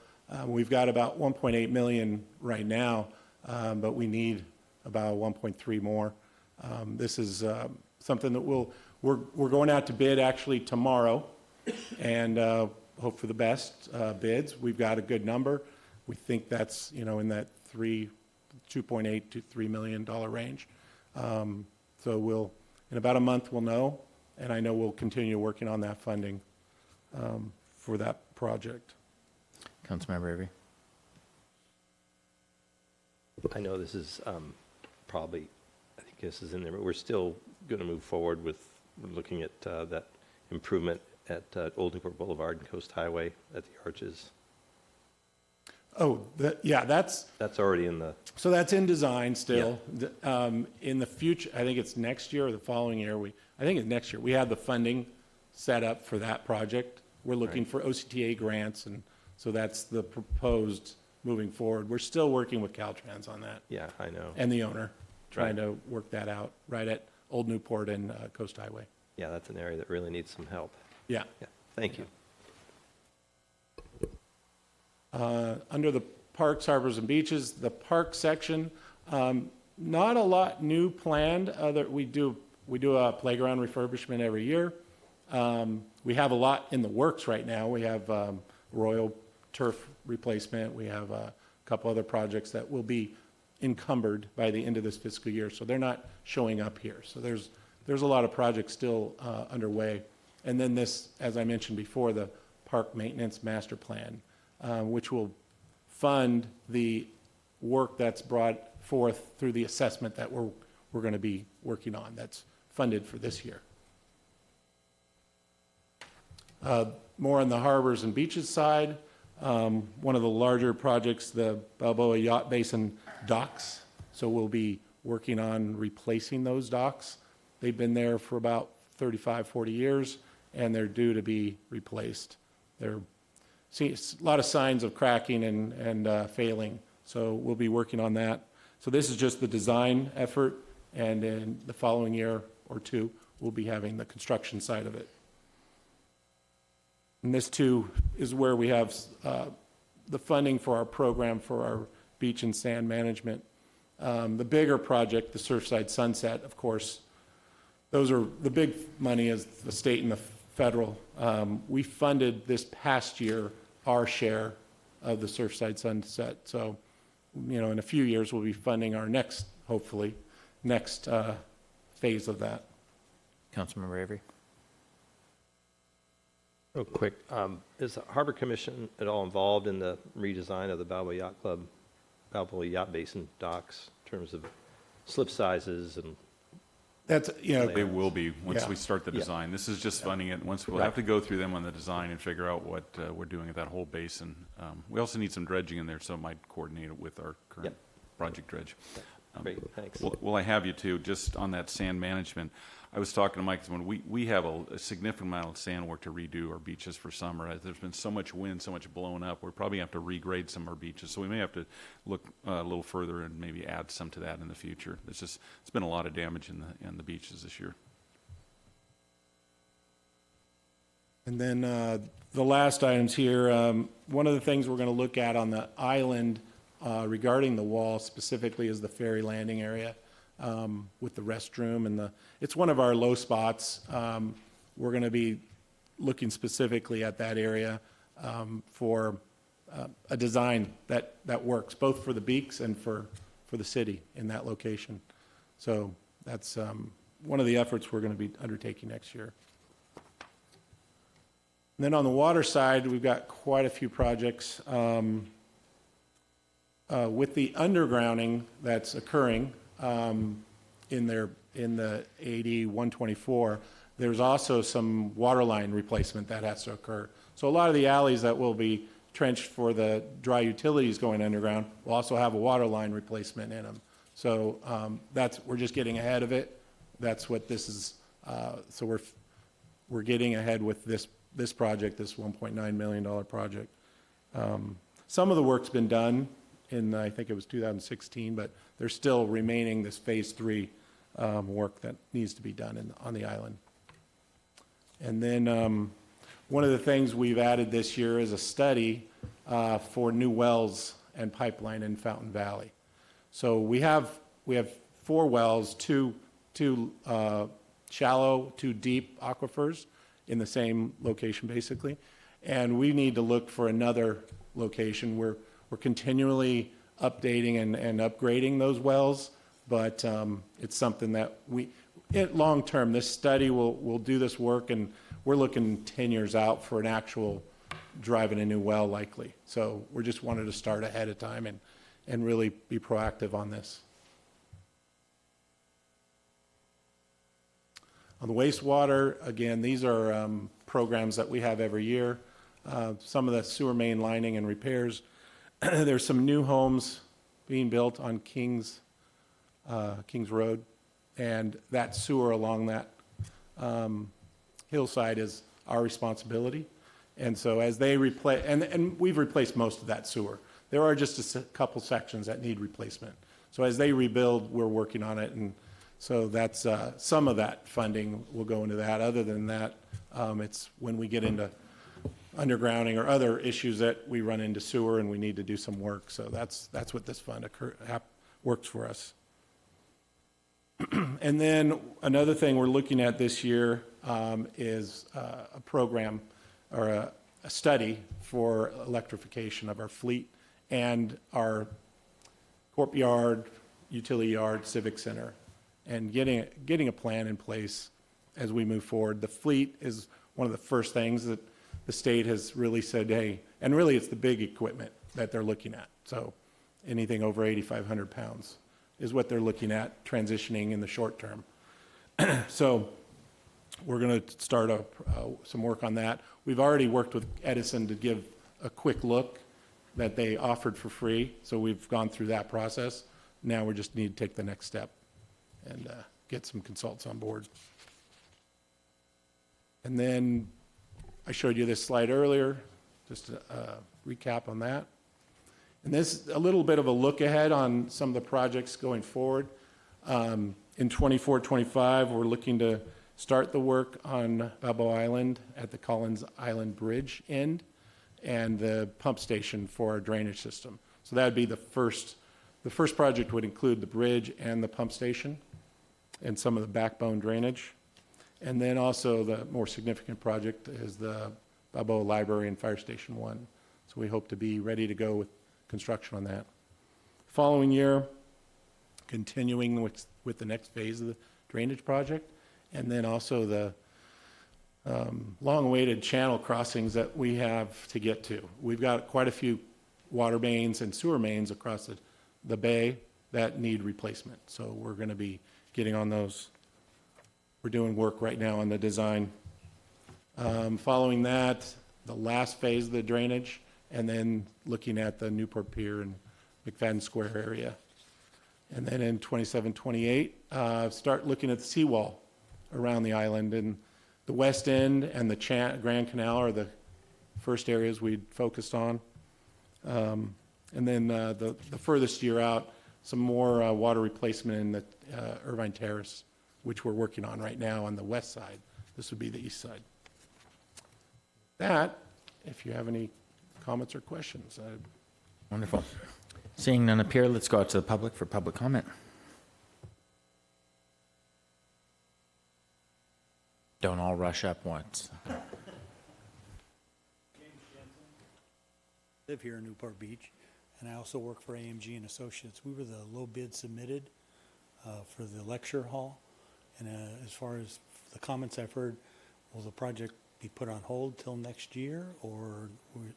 We've got about 1.8 million right now, but we need about 1.3 more. This is something that we're going out to bid actually tomorrow, and hope for the best bids. We've got a good number. We think that's in that $2.8 to $3 million range. So in about a month we'll know, and I know we'll continue working on that funding for that project. Councilmember Avery. I know this is probably, I think this is in there, but we're still going to move forward with looking at that improvement at Old Newport Boulevard and Coast Highway at the arches. Oh, yeah, that's already in the... So that's in design still. Yeah. In the future, I think it's next year or the following year, I think it's next year, we have the funding set up for that project. We're looking for OCTA grants, and so that's the proposed moving forward. We're still working with Caltrans on that. Yeah, I know. And the owner, trying to work that out right at Old Newport and Coast Highway. Yeah, that's an area that really needs some help. Yeah. Thank you. Under the parks, harbors, and beaches, the park section, not a lot new planned. We do a playground refurbishment every year. We have a lot in the works right now. We have Royal turf replacement. We have a couple other projects that will be encumbered by the end of this fiscal year, so they're not showing up here. So there's a lot of projects still underway. And then this, as I mentioned before, the park maintenance master plan, which will fund the work that's brought forth through the assessment that we're going to be working on. That's funded for this year. More on the harbors and beaches side, one of the larger projects, the Balboa Yacht Basin docks. So we'll be working on replacing those docks. They've been there for about 35, 40 years, and they're due to be replaced. They're seeing a lot of signs of cracking and failing, so we'll be working on that. So this is just the design effort, and in the following year or two, we'll be having the construction side of it. And this too is where we have the funding for our program for our beach and sand management. The bigger project, the Surfside Sunset, of course, those are the big money is the state and the federal. We funded this past year our share of the Surfside Sunset. So, in a few years, we'll be funding our next, hopefully, next phase of that. Councilmember Avery. Real quick, is the Harbor Commission at all involved in the redesign of the Balboa Yacht Club, Balboa Yacht Basin docks in terms of slip sizes and? That's, They will be once Yeah. we start the design. This is just funding it. Once we'll have to go through them on the design and figure out what we're doing at that whole basin. We also need some dredging in there, so it might coordinate it with our current project dredge. Great, thanks. Well, I have you too, just on that sand management. I was talking to Mike, when we have a significant amount of sand work to redo our beaches for summer. There's been so much wind, so much blowing up, we're probably going to have to regrade some of our beaches. So we may have to look a little further and maybe add some to that in the future. It's been a lot of damage in the beaches this year. And then the last items here, one of the things we're going to look at on the island regarding the wall specifically is the ferry landing area with the restroom. And it's one of our low spots. We're going to be looking specifically at that area for a design that works both for the beaks and for the city in that location. So that's one of the efforts we're going to be undertaking next year. And then on the water side, we've got quite a few projects. With the undergrounding that's occurring in the AD 124, there's also some water line replacement that has to occur. So a lot of the alleys that will be trenched for the dry utilities going underground will also have a water line replacement in them. So we're just getting ahead of it. That's what this is. So we're getting ahead with this project, this $1.9 million project. Some of the work's been done in, I think it was 2016, but there's still remaining this phase 3 work that needs to be done on the island. And then one of the things we've added this year is a study for new wells and pipeline in Fountain Valley. So we have 4 wells, two shallow, 2 deep aquifers in the same location basically, and we need to look for another location. We're continually updating and upgrading those wells, but it's something that long term, this study will do this work, and we're looking 10 years out for an actual driving a new well likely. So we just wanted to start ahead of time and really be proactive on this. On the wastewater, again, these are programs that we have every year. Some of the sewer main lining and repairs. There's some new homes being built on Kings Road, and that sewer along that hillside is our responsibility. And so as they replace, and we've replaced most of that sewer. There are just a couple sections that need replacement. So as they rebuild, we're working on it, and so that's some of that funding will go into that. Other than that, it's when we get into undergrounding or other issues that we run into sewer and we need to do some work. So that's what this fund works for us. And then another thing we're looking at this year is a program or a study for electrification of our fleet and our courtyard, utility yard, civic center, and getting a plan in place as we move forward. The fleet is one of the first things that the state has really said, hey, and really it's the big equipment that they're looking at. So anything over 8,500 pounds is what they're looking at transitioning in the short term. So we're going to start some work on that. We've already worked with Edison to give a quick look that they offered for free. So we've gone through that process. Now we just need to take the next step and get some consultants on board. And then I showed you this slide earlier, just a recap on that. And this is a little bit of a look ahead on some of the projects going forward. In 24-25, we're looking to start the work on Balboa Island at the Collins Island Bridge end and the pump station for our drainage system. So that would be the first project would include the bridge and the pump station and some of the backbone drainage. And then also the more significant project is the Balboa Library and Fire Station 1. So we hope to be ready to go with construction on that. Following year, continuing with the next phase of the drainage project, and then also the long-awaited channel crossings that we have to get to. We've got quite a few water mains and sewer mains across the bay that need replacement. So we're going to be getting on those. We're doing work right now on the design. Following that, the last phase of the drainage, and then looking at the Newport Pier and McFadden Square area. And then in 27, 28, start looking at the seawall around the island. And the west end and the Grand Canal are the first areas we focused on. And then the furthest year out, some more water replacement in the Irvine Terrace, which we're working on right now on the west side. This would be the east side. That, if you have any comments or questions. Wonderful. Seeing none appear, let's go out to the public for public comment. Don't all rush up once. Live here in Newport Beach, and I also work for AMG and Associates. We were the low bid submitted for the lecture hall, and as far as the comments I've heard, will the project be put on hold till next year, or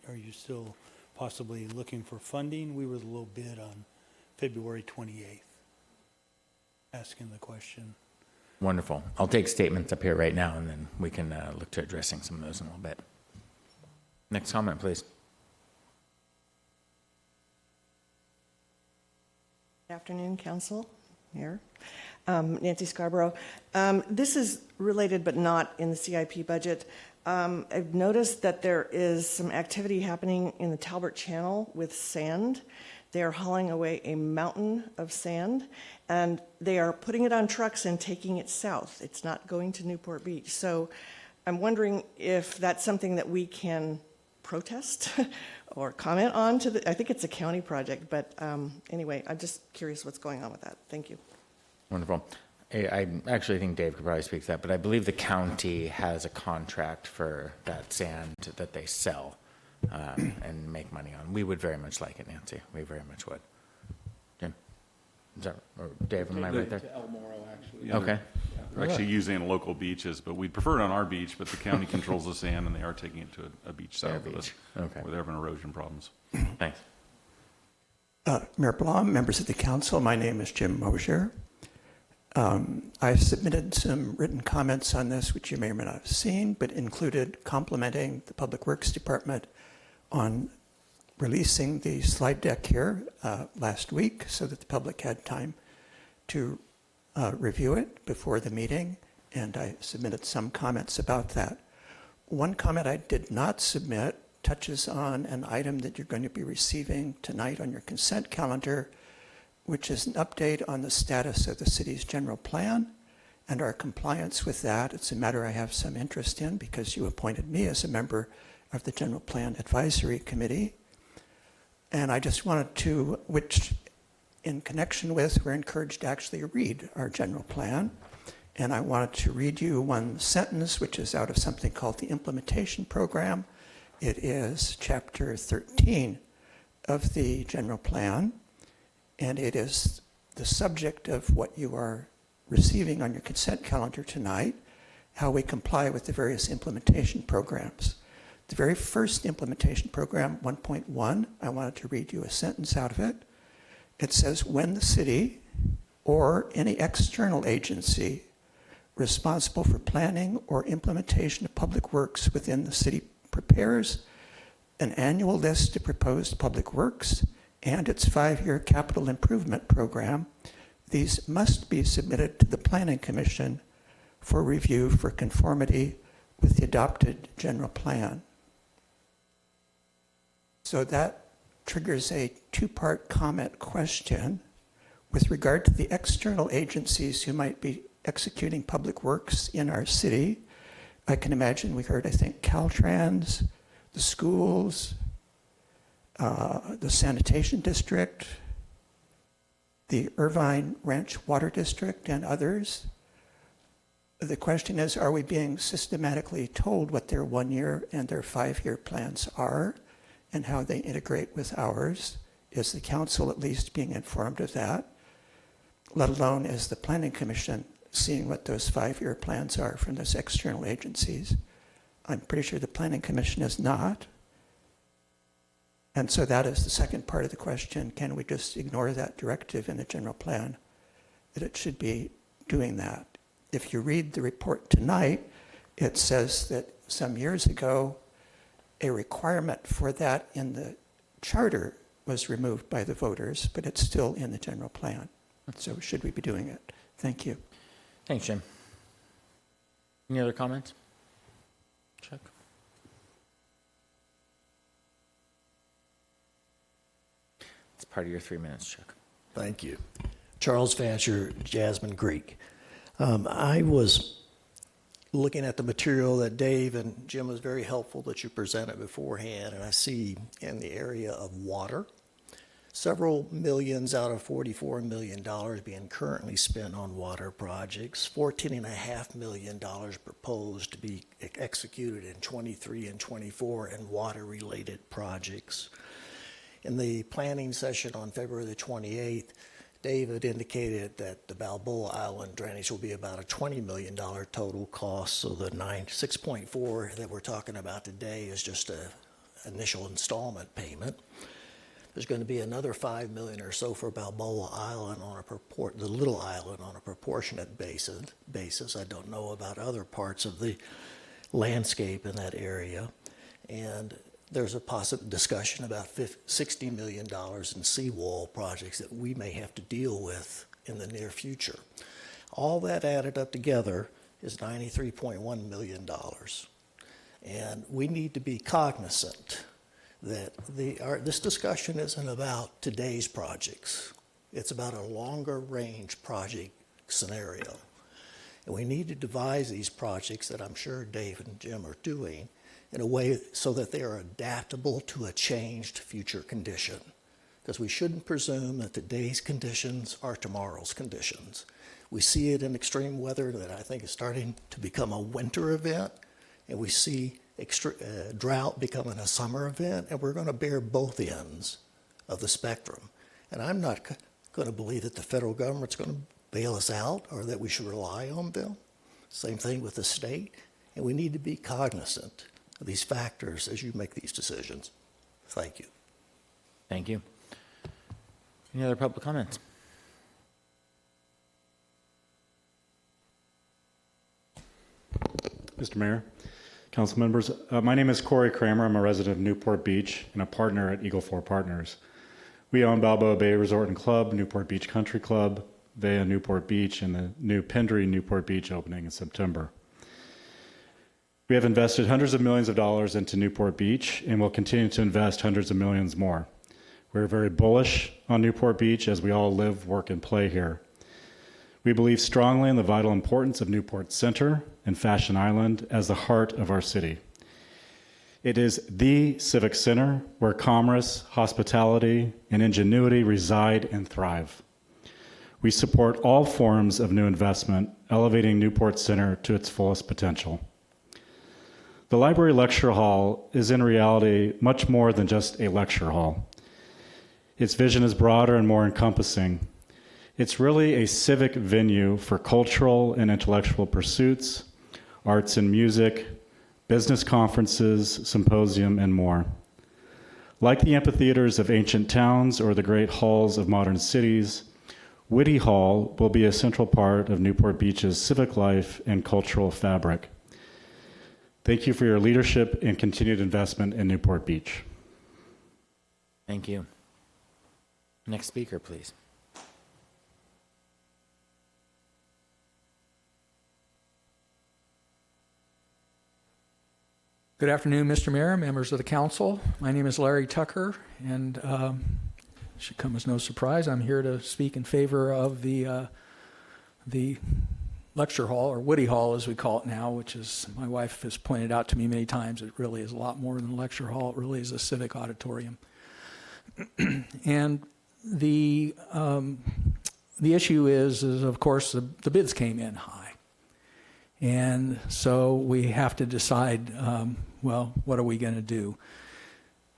are you still possibly looking for funding? We were the low bid on February 28th. Asking the question. Wonderful. I'll take statements up here right now, and then we can look to addressing some of those in a little bit. Next comment, please. Good afternoon, Council, Mayor. Nancy Scarborough. This is related but not in the CIP budget. I've noticed that there is some activity happening in the Talbot Channel with sand. They are hauling away a mountain of sand, and they are putting it on trucks and taking it south. It's not going to Newport Beach. So I'm wondering if that's something that we can protest or comment on. I think it's a county project, but anyway, I'm just curious what's going on with that. Thank you. Wonderful. I actually think Dave could probably speak to that, but I believe the county has a contract for that sand that they sell and make money on. We would very much like it, Nancy. We very much would. Jim? Is that, or Dave, am I right there? To El Moro, actually. Yeah, Okay. They're actually using local beaches, but we'd prefer it on our beach, but the county controls the sand, and they are taking it to a beach south of us, Okay. where they're having erosion problems. Thanks. Mayor Blom, members of the council, my name is Jim Mosier. I submitted some written comments on this, which you may or may not have seen, but included complimenting the Public Works Department on releasing the slide deck here last week so that the public had time to review it before the meeting, and I submitted some comments about that. One comment I did not submit touches on an item that you're going to be receiving tonight on your consent calendar, which is an update on the status of the city's general plan and our compliance with that. It's a matter I have some interest in because you appointed me as a member of the General Plan Advisory Committee. And I just wanted to, which in connection with, we're encouraged to actually read our general plan. And I wanted to read you one sentence, which is out of something called the Implementation Program. It is chapter 13 of the general plan, and it is the subject of what you are receiving on your consent calendar tonight, how we comply with the various implementation programs. The very first implementation program, 1.1, I wanted to read you a sentence out of it. It says, when the city or any external agency responsible for planning or implementation of public works within the city prepares an annual list of proposed public works and its 5-year capital improvement program, these must be submitted to the Planning Commission for review for conformity with the adopted general plan. So that triggers a two-part comment question with regard to the external agencies who might be executing public works in our city. I can imagine we heard, I think, Caltrans, the schools, the sanitation district, the Irvine Ranch Water District, and others. The question is, are we being systematically told what their 1-year and their 5-year plans are and how they integrate with ours? Is the council at least being informed of that? Let alone is the Planning Commission seeing what those 5-year plans are from those external agencies? I'm pretty sure the Planning Commission is not. And so that is the second part of the question. Can we just ignore that directive in the general plan, that it should be doing that? If you read the report tonight, it says that some years ago, a requirement for that in the charter was removed by the voters, but it's still in the general plan. So should we be doing it? Thank you. Thanks, Jim. Any other comments? Chuck? It's part of your 3 minutes, Chuck. Thank you. Charles Fancher, Jasmine Creek. I was looking at the material that Dave and Jim was very helpful that you presented beforehand, and I see in the area of water, several millions out of $44 million being currently spent on water projects, $14.5 million proposed to be executed in 23 and 24 in water-related projects. In the planning session on February the 28th, David indicated that the Balboa Island drainage will be about a $20 million total cost, so the 6.4 that we're talking about today is just an initial installment payment. There's going to be another $5 million or so for Balboa Island on the little island on a proportionate basis. I don't know about other parts of the landscape in that area. And there's a possible discussion about $60 million in seawall projects that we may have to deal with in the near future. All that added up together is $93.1 million. And we need to be cognizant that this discussion isn't about today's projects. It's about a longer range project scenario. And we need to devise these projects that I'm sure Dave and Jim are doing in a way so that they are adaptable to a changed future condition. Because we shouldn't presume that today's conditions are tomorrow's conditions. We see it in extreme weather that I think is starting to become a winter event, and we see drought becoming a summer event, and we're going to bear both ends of the spectrum. And I'm not going to believe that the federal government's going to bail us out or that we should rely on them. Same thing with the state. And we need to be cognizant of these factors as you make these decisions. Thank you. Thank you. Any other public comments? Mr. Mayor, council members, my name is Corey Kramer. I'm a resident of Newport Beach and a partner at Eagle 4 Partners. We own Balboa Bay Resort and Club, Newport Beach Country Club, Vea Newport Beach, and the new Pendry Newport Beach opening in September. We have invested hundreds of millions of dollars into Newport Beach and will continue to invest hundreds of millions more. We're very bullish on Newport Beach as we all live, work, and play here. We believe strongly in the vital importance of Newport Center and Fashion Island as the heart of our city. It is the civic center where commerce, hospitality, and ingenuity reside and thrive. We support all forms of new investment, elevating Newport Center to its fullest potential. The Library Lecture Hall is in reality much more than just a lecture hall. Its vision is broader and more encompassing. It's really a civic venue for cultural and intellectual pursuits, arts and music, business conferences, symposium, and more. Like the amphitheaters of ancient towns or the great halls of modern cities, Whitty Hall will be a central part of Newport Beach's civic life and cultural fabric. Thank you for your leadership and continued investment in Newport Beach. Thank you. Next speaker, please. Good afternoon, Mr. Mayor, members of the council. My name is Larry Tucker, and should come as no surprise, I'm here to speak in favor of the lecture hall, or Whitty Hall as we call it now, which is, my wife has pointed out to me many times, it really is a lot more than a lecture hall. It really is a civic auditorium. And the issue is of course, the bids came in high. And so we have to decide, well, what are we going to do?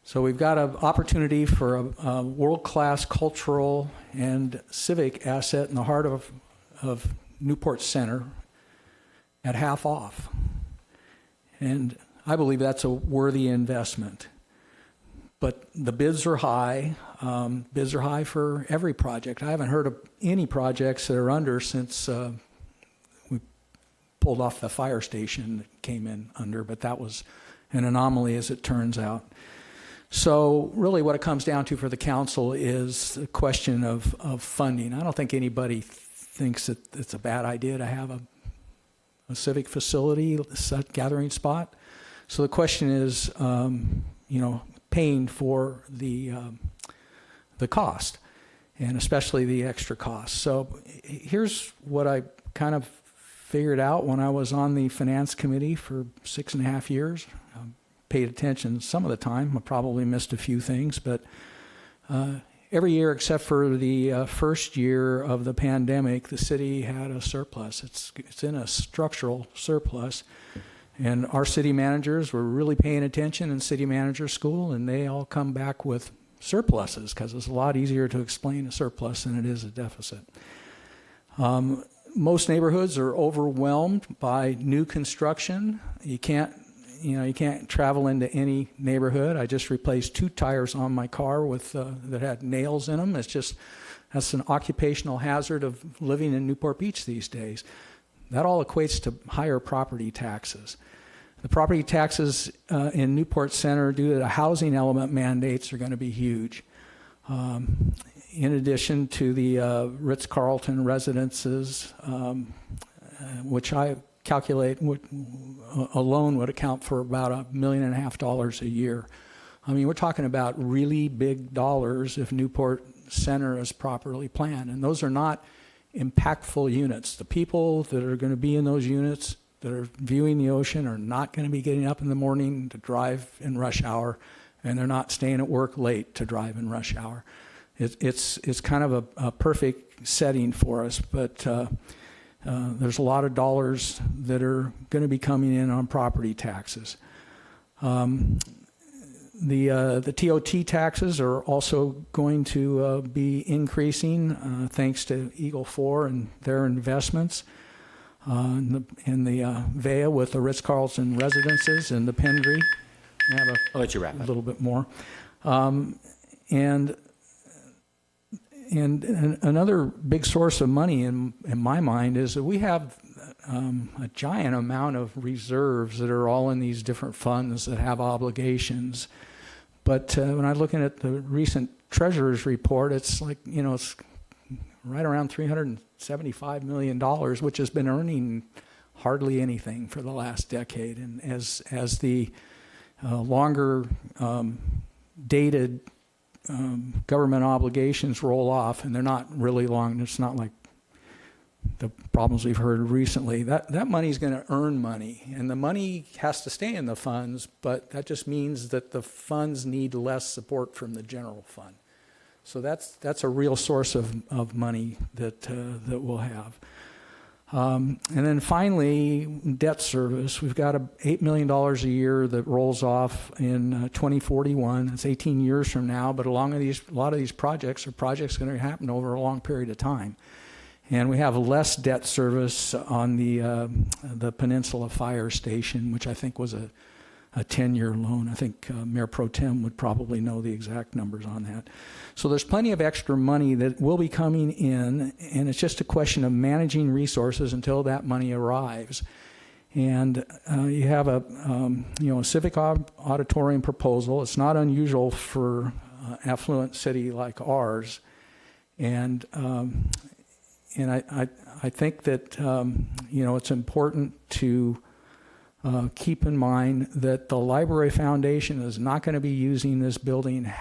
So we've got an opportunity for a world-class cultural and civic asset in the heart of Newport Center at half off. And I believe that's a worthy investment. But the bids are high. Bids are high for every project. I haven't heard of any projects that are under since we pulled off the fire station that came in under, but that was an anomaly as it turns out. So really what it comes down to for the council is the question of funding. I don't think anybody thinks that it's a bad idea to have a civic facility, a gathering spot. So the question is, paying for the cost, and especially the extra cost. So here's what I kind of figured out when I was on the finance committee for 6.5 years. Paid attention some of the time. I probably missed a few things, but every year except for the first year of the pandemic, the city had a surplus. It's in a structural surplus. And our city managers were really paying attention in city manager school, and they all come back with surpluses because it's a lot easier to explain a surplus than it is a deficit. Most neighborhoods are overwhelmed by new construction. You can't travel into any neighborhood. I just replaced 2 tires on my car with that had nails in them. That's an occupational hazard of living in Newport Beach these days. That all equates to higher property taxes. The property taxes in Newport Center due to the housing element mandates are going to be huge. In addition to the Ritz-Carlton residences, which I calculate alone would account for about $1.5 million a year. I mean, we're talking about really big dollars if Newport Center is properly planned. And those are not impactful units. The people that are going to be in those units that are viewing the ocean are not going to be getting up in the morning to drive in rush hour, and they're not staying at work late to drive in rush hour. It's kind of a perfect setting for us, but there's a lot of dollars that are going to be coming in on property taxes. The TOT taxes are also going to be increasing thanks to Eagle 4 and their investments in the VEA with the Ritz-Carlton residences and the Pendry. I'll let you wrap up. A little bit more. And another big source of money in my mind is that we have a giant amount of reserves that are all in these different funds that have obligations. But when I'm looking at the recent treasurer's report, it's like, it's right around $375 million, which has been earning hardly anything for the last decade. And as the longer dated government obligations roll off, and they're not really long, it's not like the problems we've heard recently, that money is going to earn money, and the money has to stay in the funds, but that just means that the funds need less support from the general fund. So that's a real source of money that we'll have. And then finally, debt service. We've got $8 million a year that rolls off in 2041. It's 18 years from now, but a lot of these projects are projects going to happen over a long period of time. And we have less debt service on the Peninsula Fire Station, which I think was a 10-year loan. I think Mayor Pro Tem would probably know the exact numbers on that. So there's plenty of extra money that will be coming in, and it's just a question of managing resources until that money arrives. And you have a civic auditorium proposal. It's not unusual for an affluent city like ours, and I think that it's important to keep in mind that the Library Foundation is not going to be using this building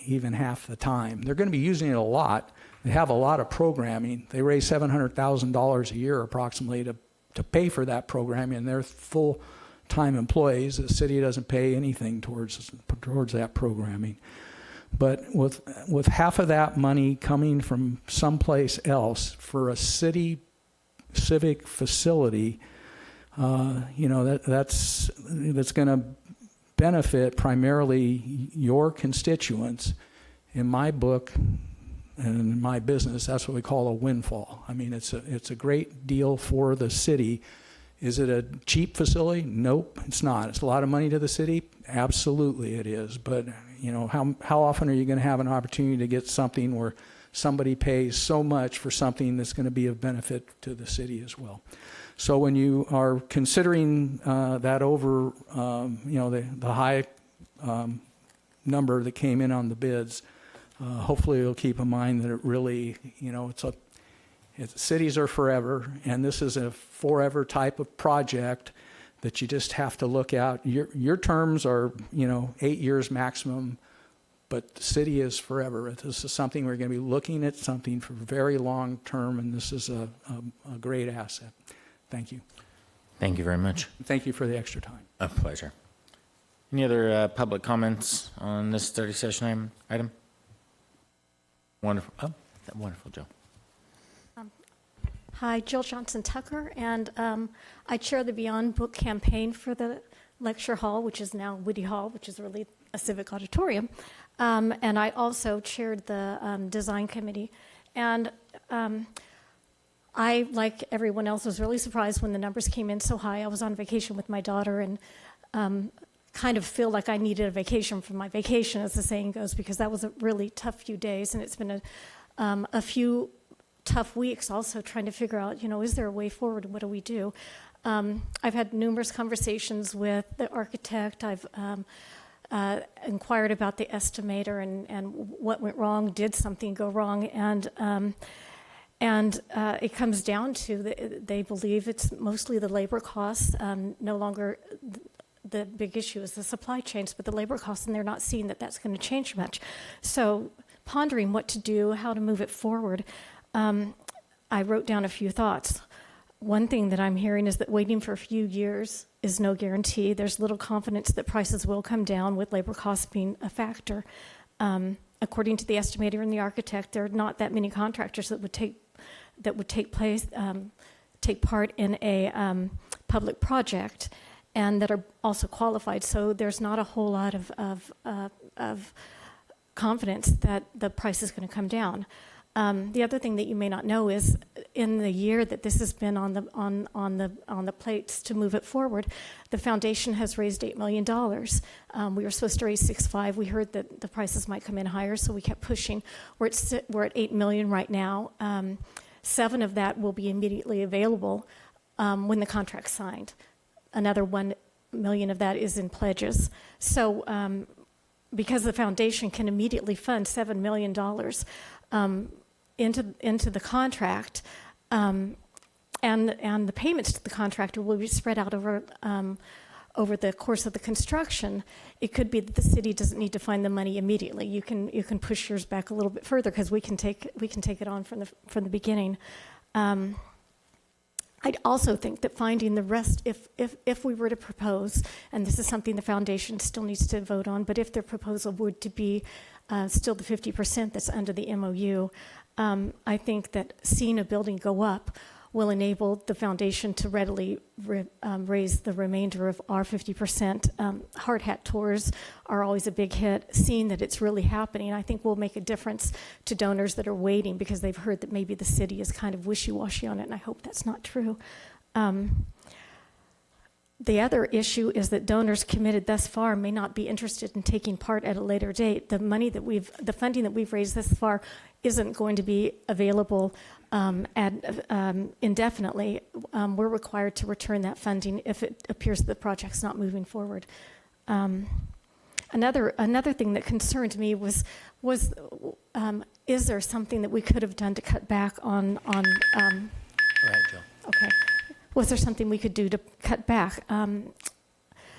even half the time. They're going to be using it a lot. They have a lot of programming. They raise $700,000 a year approximately to pay for that programming, and they're full-time employees. The city doesn't pay anything towards that programming. But with half of that money coming from someplace else for a city civic facility, that's going to benefit primarily your constituents. In my book and in my business, that's what we call a windfall. I mean, it's a great deal for the city. Is it a cheap facility? Nope, it's not. It's a lot of money to the city? Absolutely it is. But how often are you going to have an opportunity to get something where somebody pays so much for something that's going to be of benefit to the city as well? So when you are considering that over, the high number that came in on the bids. Hopefully you'll keep in mind that it really, cities are forever, and this is a forever type of project that you just have to look at. Your terms are, 8 years maximum, but the city is forever. This is something we're going to be looking at, something for very long term, and this is a great asset. Thank you. Thank you very much. Thank you for the extra time. A pleasure. Any other public comments on this study session item? Wonderful. Oh, wonderful, Jill. Hi, Jill Johnson-Tucker, and I chair the Beyond Book campaign for the lecture hall, which is now Woody Hall, which is really a civic auditorium. And I also chaired the design committee. And I, like everyone else, was really surprised when the numbers came in so high. I was on vacation with my daughter and kind of feel like I needed a vacation from my vacation, as the saying goes, because that was a really tough few days. And it's been a few tough weeks also trying to figure out, is there a way forward? What do we do? I've had numerous conversations with the architect. I've inquired about the estimator and what went wrong. Did something go wrong? And it comes down to they believe it's mostly the labor costs. No longer the big issue is the supply chains, but the labor costs, and they're not seeing that that's going to change much. So pondering what to do, how to move it forward, I wrote down a few thoughts. One thing that I'm hearing is that waiting for a few years is no guarantee. There's little confidence that prices will come down with labor costs being a factor. According to the estimator and the architect, there are not that many contractors that would take part in a public project and that are also qualified. So there's not a whole lot of confidence that the price is going to come down. The other thing that you may not know is in the year that this has been on the plates to move it forward, the foundation has raised $8 million. We were supposed to raise 6.5. We heard that the prices might come in higher, so we kept pushing. We're at $8 million right now. 7 of that will be immediately available when the contract's signed. Another $1 million of that is in pledges. So because the foundation can immediately fund $7 million into the contract, and the payments to the contractor will be spread out over the course of the construction. It could be that the city doesn't need to find the money immediately. You can push yours back a little bit further because we can take it on from the beginning. I'd also think that finding the rest, if we were to propose, and this is something the foundation still needs to vote on, but if their proposal were to be still the 50% that's under the MOU, I think that seeing a building go up will enable the foundation to readily raise the remainder of our 50%. Hard hat tours are always a big hit. Seeing that it's really happening, I think will make a difference to donors that are waiting because they've heard that maybe the city is kind of wishy-washy on it, and I hope that's not true. The other issue is that donors committed thus far may not be interested in taking part at a later date. The funding that we've raised thus far isn't going to be available indefinitely. We're required to return that funding if it appears that the project's not moving forward. Another thing that concerned me was is there something that we could have done to cut back on? Go ahead, Jill. Okay. Was there something we could do to cut back?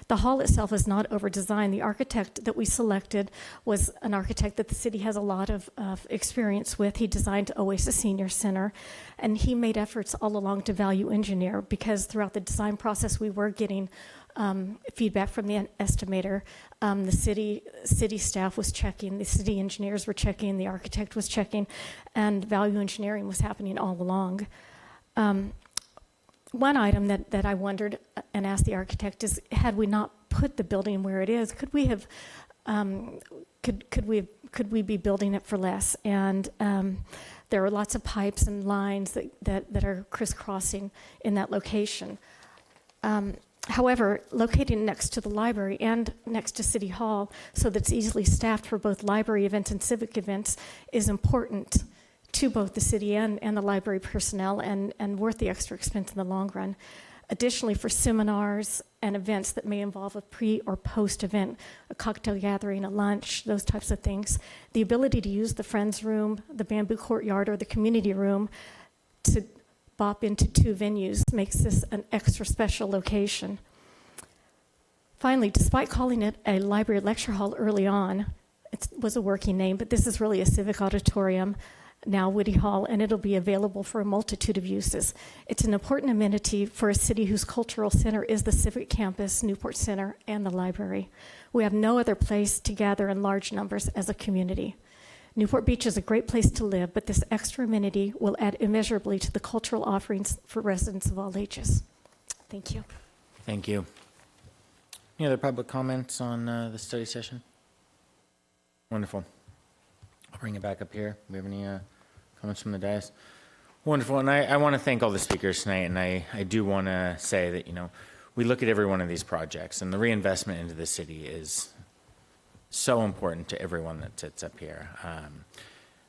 The hall itself is not over-designed. The architect that we selected was an architect that the city has a lot of experience with. He designed Oasis Senior Center, and he made efforts all along to value engineer because throughout the design process we were getting feedback from the estimator. The city staff was checking, the city engineers were checking, the architect was checking, and value engineering was happening all along. One item that I wondered and asked the architect is, had we not put the building where it is, could we have, could we be building it for less? And there are lots of pipes and lines that are crisscrossing in that location. However, locating next to the library and next to City Hall so that it's easily staffed for both library events and civic events is important to both the city and the library personnel and worth the extra expense in the long run. Additionally, for seminars and events that may involve a pre or post event, a cocktail gathering, a lunch, those types of things, the ability to use the Friends Room, the Bamboo Courtyard, or the Community Room to bop into 2 venues makes this an extra special location. Finally, despite calling it a library lecture hall early on, it was a working name, but this is really a civic auditorium, now Woody Hall, and it'll be available for a multitude of uses. It's an important amenity for a city whose cultural center is the Civic Campus, Newport Center, and the library. We have no other place to gather in large numbers as a community. Newport Beach is a great place to live, but this extra amenity will add immeasurably to the cultural offerings for residents of all ages. Thank you. Thank you. Any other public comments on the study session? Wonderful. I'll bring it back up here. Do we have any comments from the dais? Wonderful. And I want to thank all the speakers tonight. And I do want to say that, we look at every one of these projects, and the reinvestment into the city is so important to everyone that sits up here.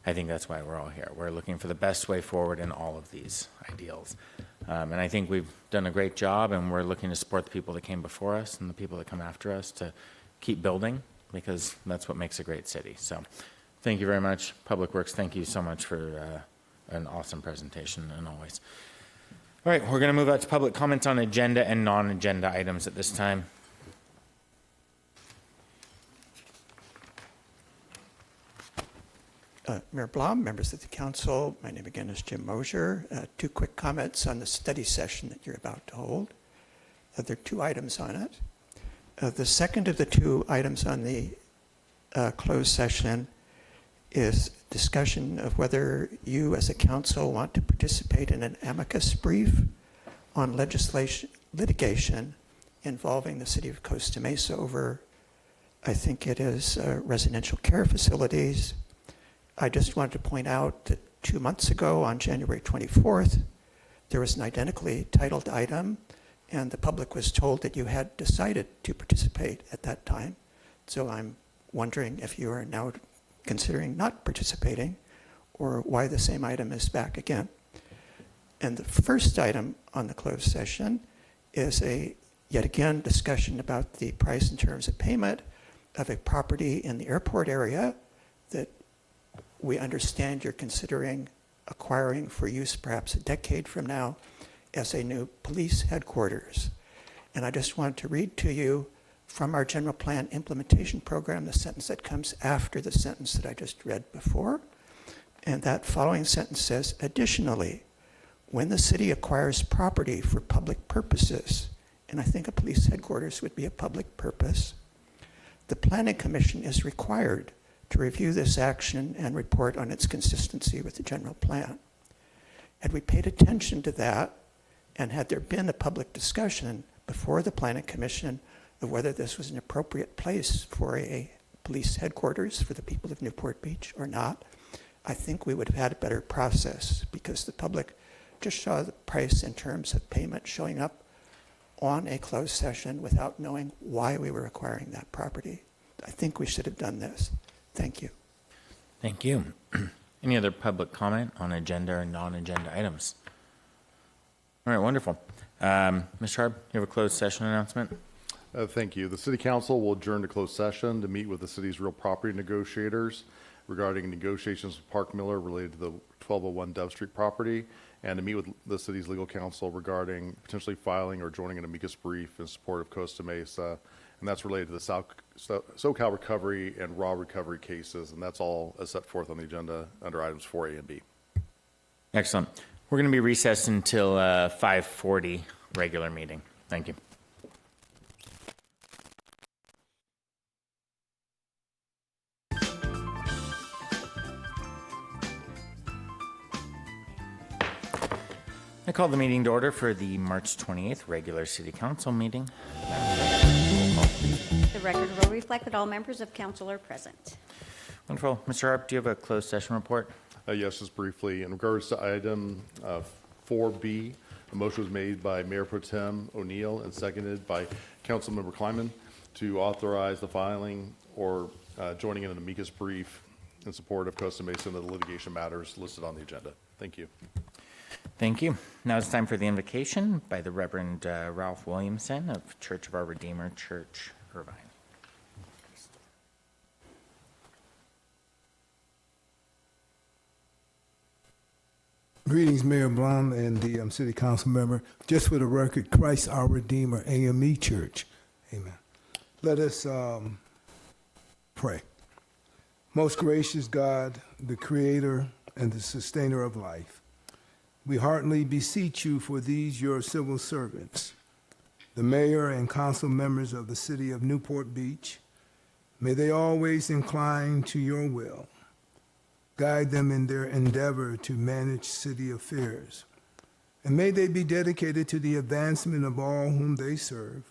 I think that's why we're all here. We're looking for the best way forward in all of these ideals. And I think we've done a great job, and we're looking to support the people that came before us and the people that come after us to keep building, because that's what makes a great city. So thank you very much. Public Works, thank you so much for an awesome presentation, and always. All right, we're going to move out to public comments on agenda and non-agenda items at this time. Mayor Blom, members of the council, my name again is Jim Mosier. 2 quick comments on the study session that you're about to hold. There are 2 items on it. The second of the 2 items on the closed session is discussion of whether you as a council want to participate in an amicus brief on litigation involving the city of Costa Mesa over, I think it is, residential care facilities. I just wanted to point out that 2 months ago, on January 24th, there was an identically titled item, and the public was told that you had decided to participate at that time. So I'm wondering if you are now considering not participating, or why the same item is back again. And the first item on the closed session is yet again, discussion about the price in terms of payment of a property in the airport area that we understand you're considering acquiring for use perhaps a decade from now as a new police headquarters. And I just wanted to read to you from our general plan implementation program the sentence that comes after the sentence that I just read before. And that following sentence says, additionally, when the city acquires property for public purposes, and I think a police headquarters would be a public purpose, the Planning Commission is required to review this action and report on its consistency with the general plan. Had we paid attention to that, and had there been a public discussion before the Planning Commission of whether this was an appropriate place for a police headquarters for the people of Newport Beach or not, I think we would have had a better process, because the public just saw the price in terms of payment showing up on a closed session without knowing why we were acquiring that property. I think we should have done this. Thank you. Thank you. Any other public comment on agenda or non-agenda items? All right, wonderful. Mr. Harb, you have a closed session announcement? Thank you. The City Council will adjourn to closed session to meet with the city's real property negotiators regarding negotiations with Park Miller related to the 1201 Dove Street property, and to meet with the city's legal counsel regarding potentially filing or joining an amicus brief in support of Costa Mesa, and that's related to the SoCal recovery and raw recovery cases, and that's all as set forth on the agenda under items 4A and B. Excellent. We're going to be recessed until 5:40 regular meeting. Thank you. I call the meeting to order for the March 28th regular City Council meeting. The record will reflect that all members of council are present. Wonderful. Mr. Harp, do you have a closed session report? Yes, just briefly. In regards to item 4B, the motion was made by Mayor Pro Tem O'Neill and seconded by Councilmember Kleiman to authorize the filing or joining in an amicus brief in support of Costa Mesa and the litigation matters listed on the agenda. Thank you. Thank you. Now it's time for the invocation by the Reverend Ralph Williamson of Church of Our Redeemer, Church Irvine. Greetings, Mayor Blum and the City Council member. Just for the record, Christ Our Redeemer, AME Church. Amen. Let us pray. Most gracious God, the creator and the sustainer of life, we heartily beseech you for these your civil servants, the mayor and council members of the city of Newport Beach. May they always incline to your will. Guide them in their endeavor to manage city affairs. And may they be dedicated to the advancement of all whom they serve.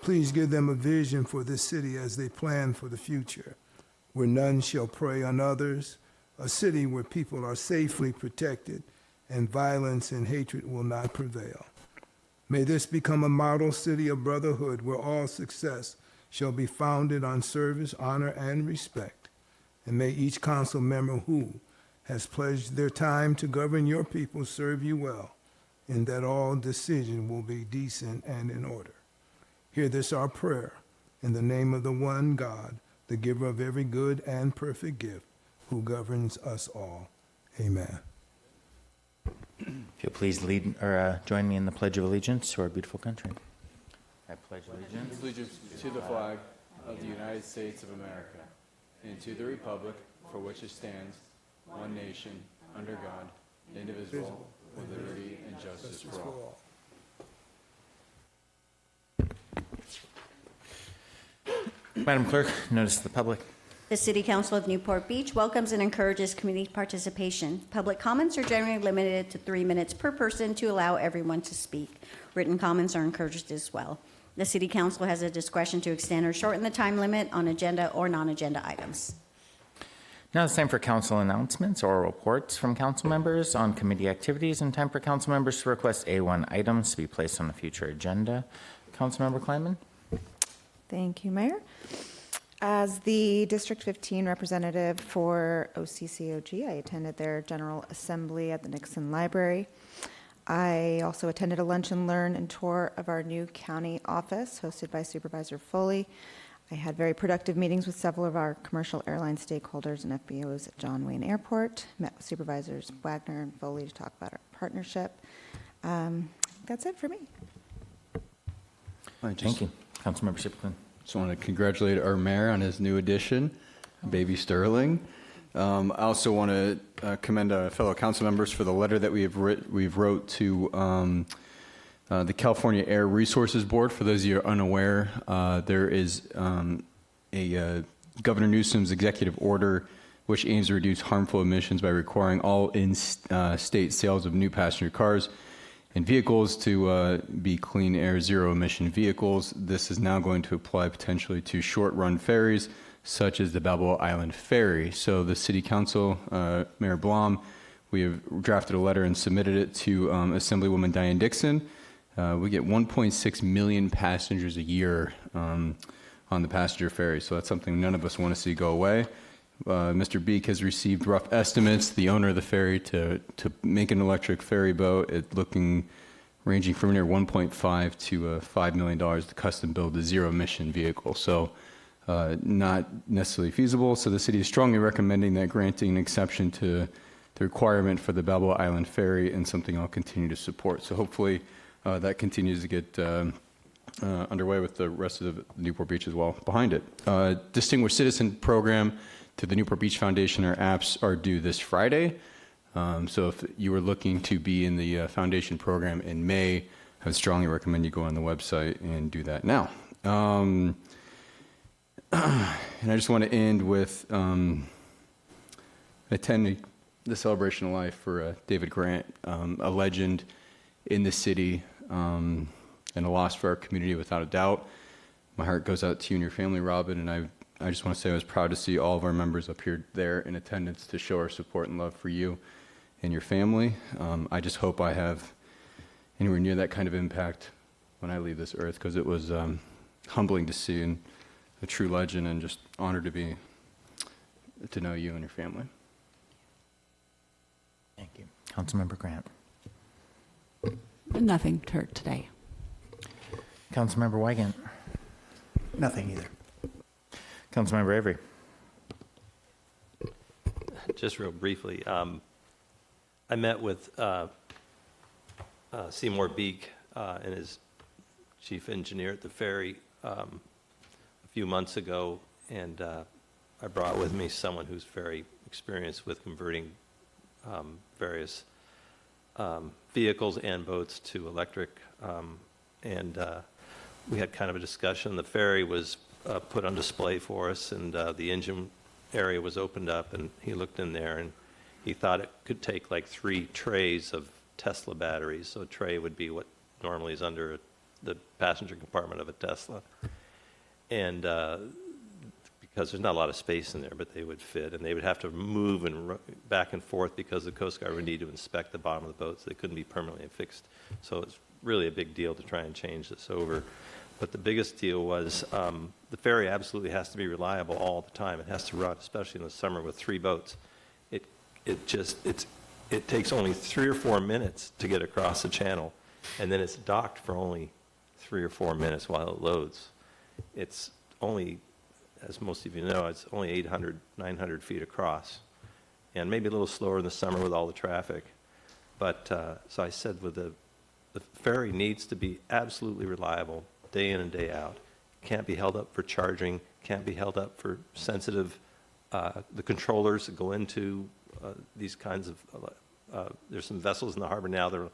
Please give them a vision for this city as they plan for the future, where none shall prey on others, a city where people are safely protected and violence and hatred will not prevail. May this become a model city of brotherhood where all success shall be founded on service, honor, and respect. And may each council member who has pledged their time to govern your people serve you well, and that all decisions will be decent and in order. Hear this our prayer, in the name of the one God, the giver of every good and perfect gift, who governs us all. Amen. If you'll please lead or join me in the Pledge of Allegiance to our beautiful country. I pledge allegiance To the flag of the United States of America, and to the republic for which it stands, one nation, under God, indivisible, with liberty and justice for all. Madam Clerk, notice to the public. The City Council of Newport Beach welcomes and encourages community participation. Public comments are generally limited to 3 minutes per person to allow everyone to speak. Written comments are encouraged as well. The City Council has a discretion to extend or shorten the time limit on agenda or non-agenda items. Now it's time for council announcements or reports from council members on committee activities, and time for council members to request A1 items to be placed on a future agenda. Councilmember Kleinman. Thank you, Mayor. As the District 15 representative for OCCOG, I attended their General Assembly at the Nixon Library. I also attended a lunch and learn and tour of our new county office hosted by Supervisor Foley. I had very productive meetings with several of our commercial airline stakeholders and FBOs at John Wayne Airport. Met with Supervisors Wagner and Foley to talk about our partnership. That's it for me. Thank you. Councilmember Shipkin. Just want to congratulate our mayor on his new addition, Baby Sterling. I also want to commend fellow council members for the letter that we've wrote to the California Air Resources Board. For those of you who are unaware, there is a Governor Newsom's executive order which aims to reduce harmful emissions by requiring all in-state sales of new passenger cars and vehicles to be clean air, zero emission vehicles. This is now going to apply potentially to short run ferries, such as the Balboa Island Ferry. So the City Council, Mayor Blum, we have drafted a letter and submitted it to Assemblywoman Diane Dixon. We get 1.6 million passengers a year on the passenger ferry, so that's something none of us want to see go away. Mr. Beek has received rough estimates, the owner of the ferry, to make an electric ferry boat, ranging from near $1.5 to $5 million to custom build a zero emission vehicle. So not necessarily feasible. So the city is strongly recommending that granting an exception to the requirement for the Balboa Island Ferry, and something I'll continue to support. So hopefully that continues to get underway with the rest of the Newport Beach as well behind it. Distinguished Citizen Program to the Newport Beach Foundation, our apps are due this Friday. So if you were looking to be in the foundation program in May, I would strongly recommend you go on the website and do that now. And I just want to end with attending the Celebration of Life for David Grant, a legend in the city and a loss for our community without a doubt. My heart goes out to you and your family, Robin, and I just want to say I was proud to see all of our members up here there in attendance to show our support and love for you and your family. I just hope I have anywhere near that kind of impact when I leave this earth, because it was humbling to see, and a true legend, and just honored to know you and your family. Thank you. Councilmember Grant. Nothing today. Councilmember Wygant. Nothing either. Councilmember Avery. Just real briefly, I met with Seymour Beek and his chief engineer at the ferry a few months ago, and I brought with me someone who's very experienced with converting various vehicles and boats to electric, and we had kind of a discussion. The ferry was put on display for us, and the engine area was opened up, and he looked in there, and he thought it could take like 3 trays of Tesla batteries. So a tray would be what normally is under the passenger compartment of a Tesla. And because there's not a lot of space in there, but they would fit, and they would have to move and back and forth because the Coast Guard would need to inspect the bottom of the boat, so they couldn't be permanently fixed. So it's really a big deal to try and change this over. But the biggest deal was the ferry absolutely has to be reliable all the time. It has to run, especially in the summer with 3 boats. It takes only 3 or 4 minutes to get across the channel, and then it's docked for only 3 or 4 minutes while it loads. It's only, as most of you know, it's only 800, 900 feet across, and maybe a little slower in the summer with all the traffic. But so I said, the ferry needs to be absolutely reliable day in and day out. Can't be held up for charging, can't be held up for sensitive, the controllers that go into these kinds of, there's some vessels in the harbor now that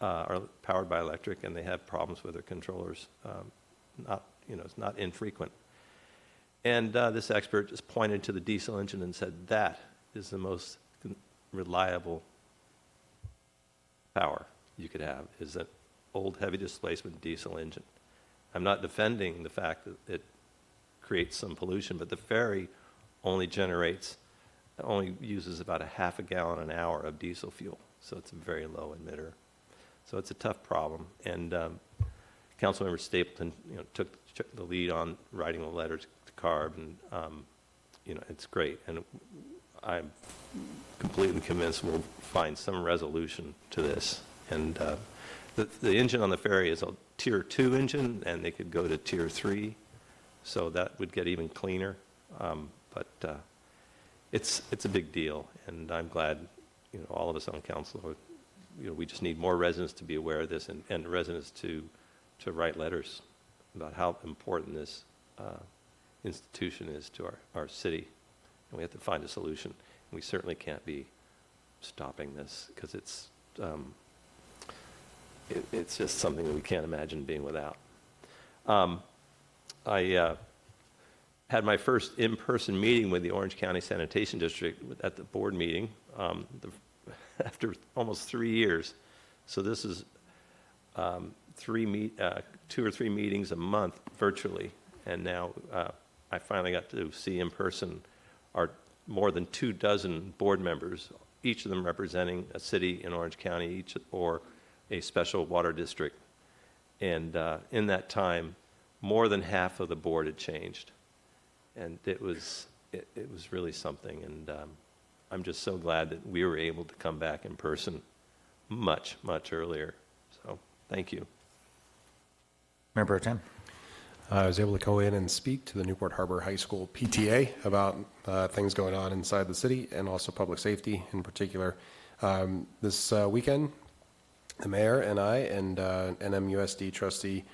are powered by electric, and they have problems with their controllers. It's not infrequent. And this expert just pointed to the diesel engine and said, that is the most reliable power you could have, is an old heavy displacement diesel engine. I'm not defending the fact that it creates some pollution, but the ferry only uses about a half a gallon an hour of diesel fuel, so it's a very low emitter. So it's a tough problem, and Councilmember Stapleton, took the lead on writing the letter to CARB, and it's great, and I'm completely convinced we'll find some resolution to this. And the engine on the ferry is a Tier 2 engine, and they could go to Tier 3, so that would get even cleaner. But it's a big deal, and I'm glad all of us on council, we just need more residents to be aware of this, and residents to write letters about how important this institution is to our city, and we have to find a solution. And we certainly can't be stopping this, because it's just something that we can't imagine being without. I had my first in-person meeting with the Orange County Sanitation District at the board meeting after almost 3 years. So this is 2 or 3 meetings a month virtually, and now I finally got to see in person our more than 24 board members, each of them representing a city in Orange County, or a special water district. And in that time, more than half of the board had changed, and it was really something. And I'm just so glad that we were able to come back in person much earlier. So thank you. Mayor Pro Tem. I was able to go in and speak to the Newport Harbor High School PTA about things going on inside the city, and also public safety in particular. This weekend, the mayor and I and NMUSD trustee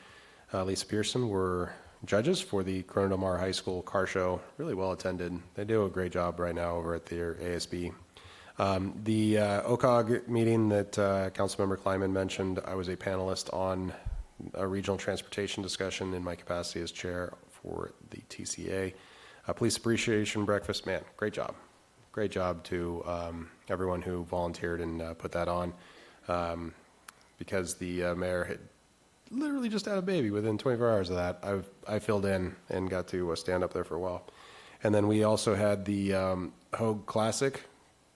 Lisa Pearson were judges for the Corona Del Mar High School car show. Really well attended. They do a great job right now over at their ASB. The OCOG meeting that Councilmember Kleiman mentioned, I was a panelist on a regional transportation discussion in my capacity as chair for the TCA. Police appreciation breakfast, man, great job. Great job to everyone who volunteered and put that on, because the mayor had literally just had a baby within 24 hours of that. I filled in and got to stand up there for a while. And then we also had the Hogue Classic.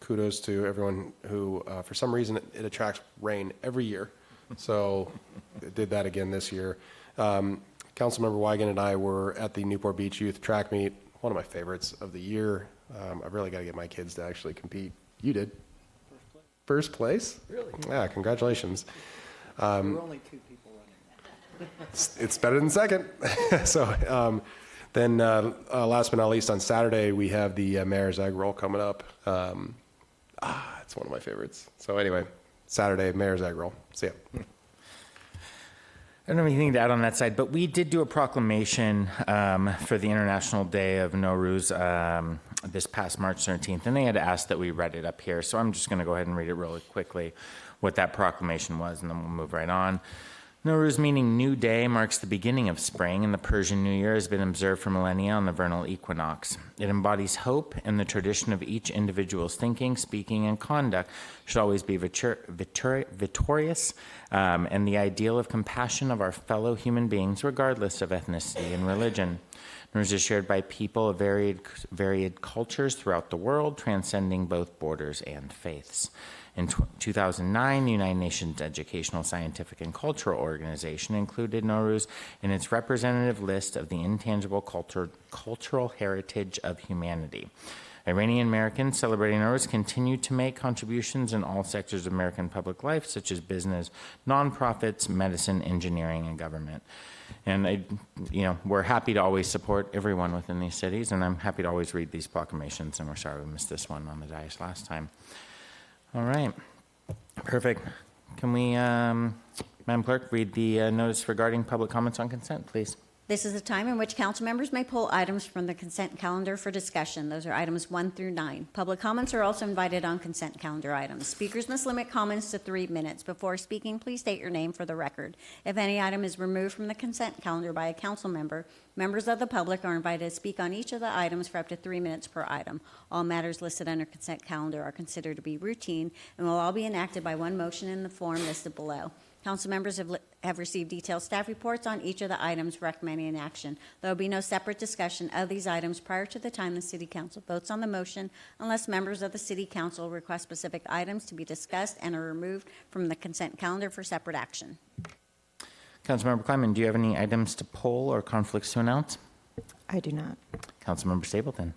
Kudos to everyone who, for some reason, it attracts rain every year. So it did that again this year. Councilmember Wygant and I were at the Newport Beach Youth Track Meet, one of my favorites of the year. I've really got to get my kids to actually compete. You did. First place? Really? Yeah, congratulations. There were only 2 people running. It's better than second. So then last but not least, on Saturday, we have the Mayor's Egg Roll coming up. It's one of my favorites. So anyway, Saturday, Mayor's Egg Roll. See ya. I don't have anything to add on that side, but we did do a proclamation for the International Day of Nowruz this past March 13th, and they had asked that we read it up here. So I'm just going to go ahead and read it really quickly, what that proclamation was, and then we'll move right on. Nowruz, meaning new day, marks the beginning of spring, and the Persian New Year has been observed for millennia on the vernal equinox. It embodies hope, and the tradition of each individual's thinking, speaking, and conduct should always be victorious, and the ideal of compassion of our fellow human beings, regardless of ethnicity and religion. Nowruz is shared by people of varied cultures throughout the world, transcending both borders and faiths. In 2009, the United Nations Educational, Scientific, and Cultural Organization included Nowruz in its representative list of the intangible cultural heritage of humanity. Iranian Americans celebrating Nowruz continue to make contributions in all sectors of American public life, such as business, nonprofits, medicine, engineering, and government. And we're happy to always support everyone within these cities, and I'm happy to always read these proclamations, and we're sorry we missed this one on the dais last time. All right, perfect. Can we, Madam Clerk, read the notice regarding public comments on consent, please? This is the time in which council members may pull items from the consent calendar for discussion. Those are items 1 through 9. Public comments are also invited on consent calendar items. Speakers must limit comments to 3 minutes. Before speaking, please state your name for the record. If any item is removed from the consent calendar by a council member, members of the public are invited to speak on each of the items for up to 3 minutes per item. All matters listed under consent calendar are considered to be routine and will all be enacted by one motion in the form listed below. Council members have received detailed staff reports on each of the items recommending action. There will be no separate discussion of these items prior to the time the City Council votes on the motion unless members of the City Council request specific items to be discussed and are removed from the consent calendar for separate action. Councilmember Kleiman, do you have any items to pull or conflicts to announce? I do not. Councilmember Stapleton?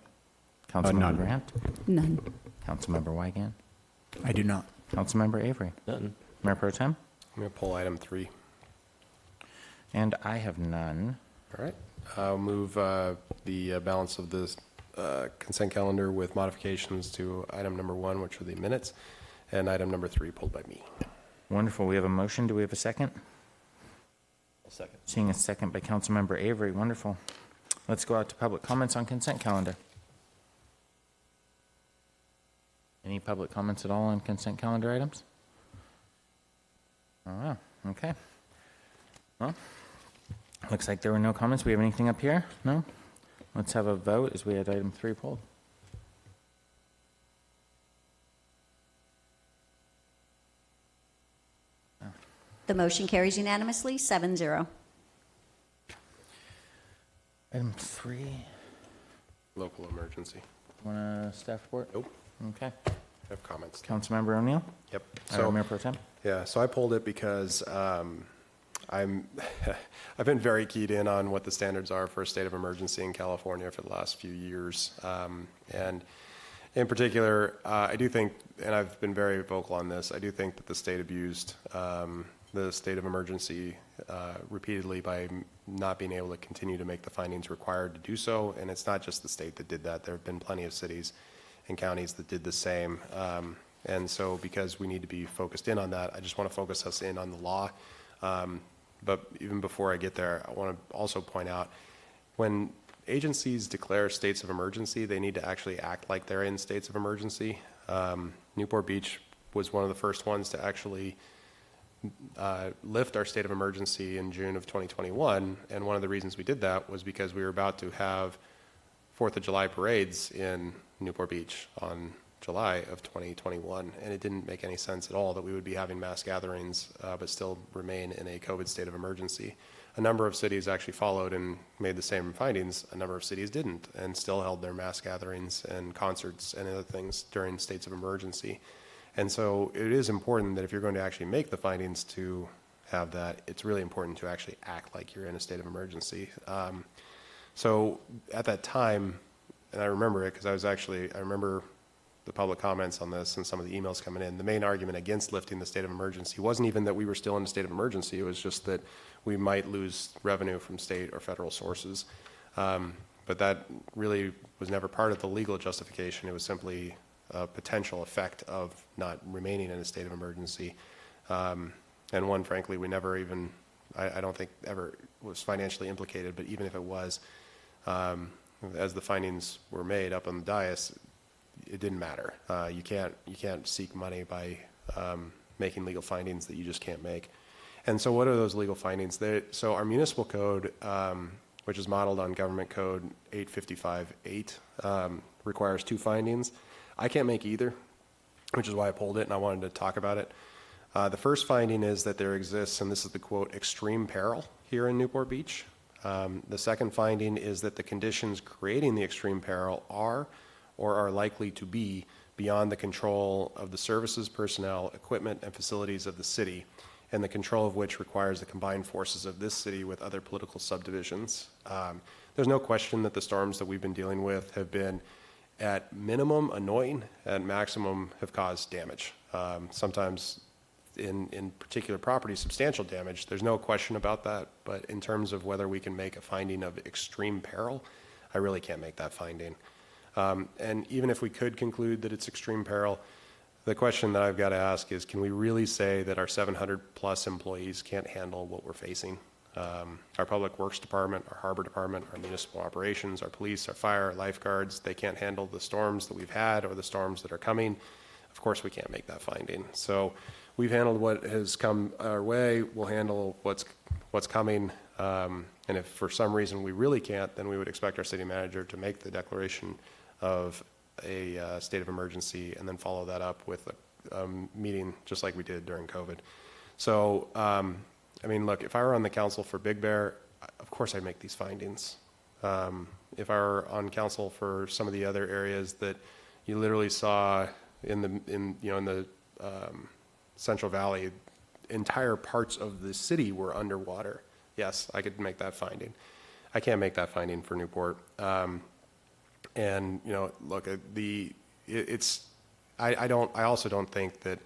Councilmember Grant? None. Councilmember Wygant? I do not. Councilmember Avery? None. Mayor Pro Tem? I'm going to pull item 3. And I have none. All right. I'll move the balance of this consent calendar with modifications to item number 1, which are the minutes, and item number 3 pulled by me. Wonderful. We have a motion. Do we have a second? A second. Seeing a second by Councilmember Avery. Wonderful. Let's go out to public comments on consent calendar. Any public comments at all on consent calendar items? Oh, wow. Okay. Well, looks like there were no comments. We have anything up here? No? Let's have a vote as we had item 3 pulled. The motion carries unanimously, 7-0. Item 3. Local emergency. Want a staff report? Nope. Okay. I have comments. Councilmember O'Neill? Yep. Mayor Pro Tem? Yeah, so I pulled it because I've been very keyed in on what the standards are for a state of emergency in California for the last few years. And in particular, I do think, and I've been very vocal on this, I do think that the state abused the state of emergency repeatedly by not being able to continue to make the findings required to do so. And it's not just the state that did that. There have been plenty of cities and counties that did the same. And so because we need to be focused in on that, I just want to focus us in on the law. But even before I get there, I want to also point out when agencies declare states of emergency, they need to actually act like they're in states of emergency. Newport Beach was one of the first ones to actually lift our state of emergency in June of 2021. And one of the reasons we did that was because we were about to have 4th of July parades in Newport Beach on July of 2021, and it didn't make any sense at all that we would be having mass gatherings but still remain in a COVID state of emergency. A number of cities actually followed and made the same findings. A number of cities didn't and still held their mass gatherings and concerts and other things during states of emergency. And so it is important that if you're going to actually make the findings to have that, it's really important to actually act like you're in a state of emergency. So at that time, and I remember it because I remember the public comments on this and some of the emails coming in, the main argument against lifting the state of emergency wasn't even that we were still in a state of emergency. It was just that we might lose revenue from state or federal sources. But that really was never part of the legal justification. It was simply a potential effect of not remaining in a state of emergency. And one, frankly, we never even, I don't think ever was financially implicated, but even if it was, as the findings were made up on the dais, it didn't matter. You can't seek money by making legal findings that you just can't make. And so what are those legal findings? So our municipal code, which is modeled on Government Code 855-8, requires 2 findings. I can't make either, which is why I pulled it and I wanted to talk about it. The first finding is that there exists, and this is the quote, extreme peril here in Newport Beach. The second finding is that the conditions creating the extreme peril are or are likely to be beyond the control of the services, personnel, equipment, and facilities of the city, and the control of which requires the combined forces of this city with other political subdivisions. There's no question that the storms that we've been dealing with have been, at minimum, annoying, at maximum, have caused damage. Sometimes in particular properties, substantial damage. There's no question about that. But in terms of whether we can make a finding of extreme peril, I really can't make that finding. And even if we could conclude that it's extreme peril, the question that I've got to ask is, can we really say that our 700 plus employees can't handle what we're facing? Our Public Works Department, our Harbor Department, our municipal operations, our police, our fire, our lifeguards, they can't handle the storms that we've had or the storms that are coming. Of course, we can't make that finding. So we've handled what has come our way. We'll handle what's coming. And if for some reason we really can't, then we would expect our city manager to make the declaration of a state of emergency and then follow that up with a meeting just like we did during COVID. So, I mean, look, if I were on the council for Big Bear, of course I'd make these findings. If I were on council for some of the other areas that you literally saw in the Central Valley, entire parts of the city were underwater. Yes, I could make that finding. I can't make that finding for Newport. And look, I also don't think that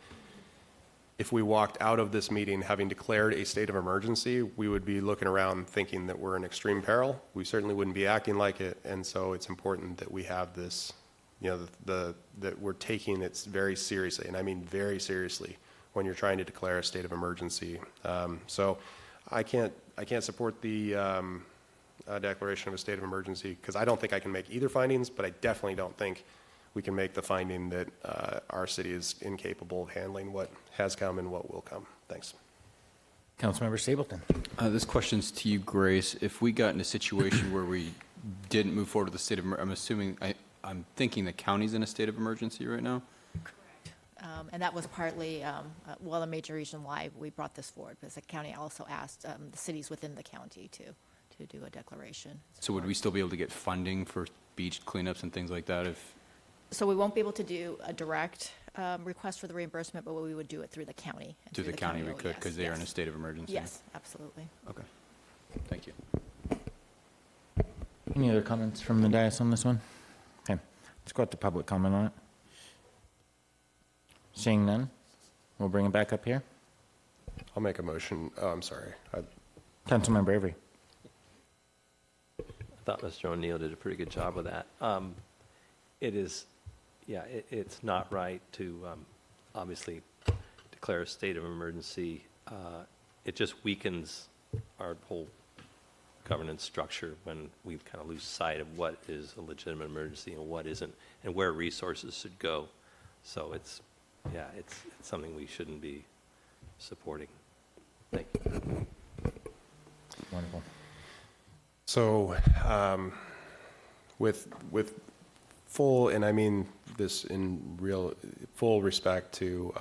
if we walked out of this meeting having declared a state of emergency, we would be looking around thinking that we're in extreme peril. We certainly wouldn't be acting like it. And so it's important that we have this, that we're taking it very seriously. And I mean very seriously when you're trying to declare a state of emergency. So I can't support the declaration of a state of emergency because I don't think I can make either findings, but I definitely don't think we can make the finding that our city is incapable of handling what has come and what will come. Thanks. Councilmember Stapleton. This question's to you, Grace. If we got in a situation where we didn't move forward with the state of I'm thinking the county's in a state of emergency right now. And that was partly, a major reason why we brought this forward, because the county also asked the cities within the county to do a declaration. So would we still be able to get funding for beach cleanups and things like that if? So we won't be able to do a direct request for the reimbursement, but we would do it through the county. Through the county we could, because they are in a state of emergency? Yes, absolutely. Okay. Thank you. Any other comments from the dais on this one? Okay, let's go out to public comment on it. Seeing none, we'll bring it back up here. I'll make a motion. Oh, I'm sorry. Councilmember Avery. I thought Mr. O'Neill did a pretty good job with that. It's not right to obviously declare a state of emergency. It just weakens our whole governance structure when we kind of lose sight of what is a legitimate emergency and what isn't, and where resources should go. So it's something we shouldn't be supporting. Thank you. Wonderful. So, with full, and I mean this in real full respect to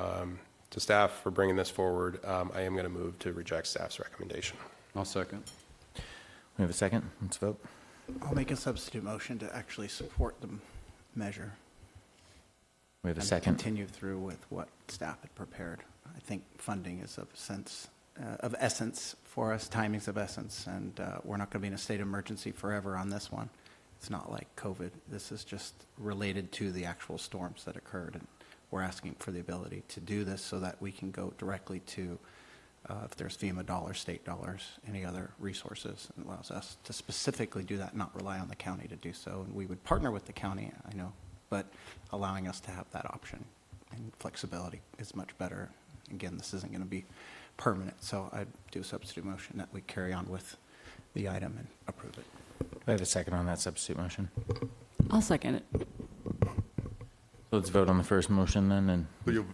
staff for bringing this forward, I am going to move to reject staff's recommendation. I'll second. We have a second. Let's vote. I'll make a substitute motion to actually support the measure. We have a and second. Continue through with what staff had prepared. I think funding is of essence for us. Timing's of essence, and we're not going to be in a state of emergency forever on this one. It's not like COVID. This is just related to the actual storms that occurred, and we're asking for the ability to do this so that we can go directly to, if there's FEMA dollars, state dollars, any other resources. It allows us to specifically do that, not rely on the county to do so. And we would partner with the county, I know, but allowing us to have that option and flexibility is much better. Again, this isn't going to be permanent, so I'd do a substitute motion that we carry on with the item and approve it. Do I have a second on that substitute motion? I'll second it. So let's vote on the first motion then, and,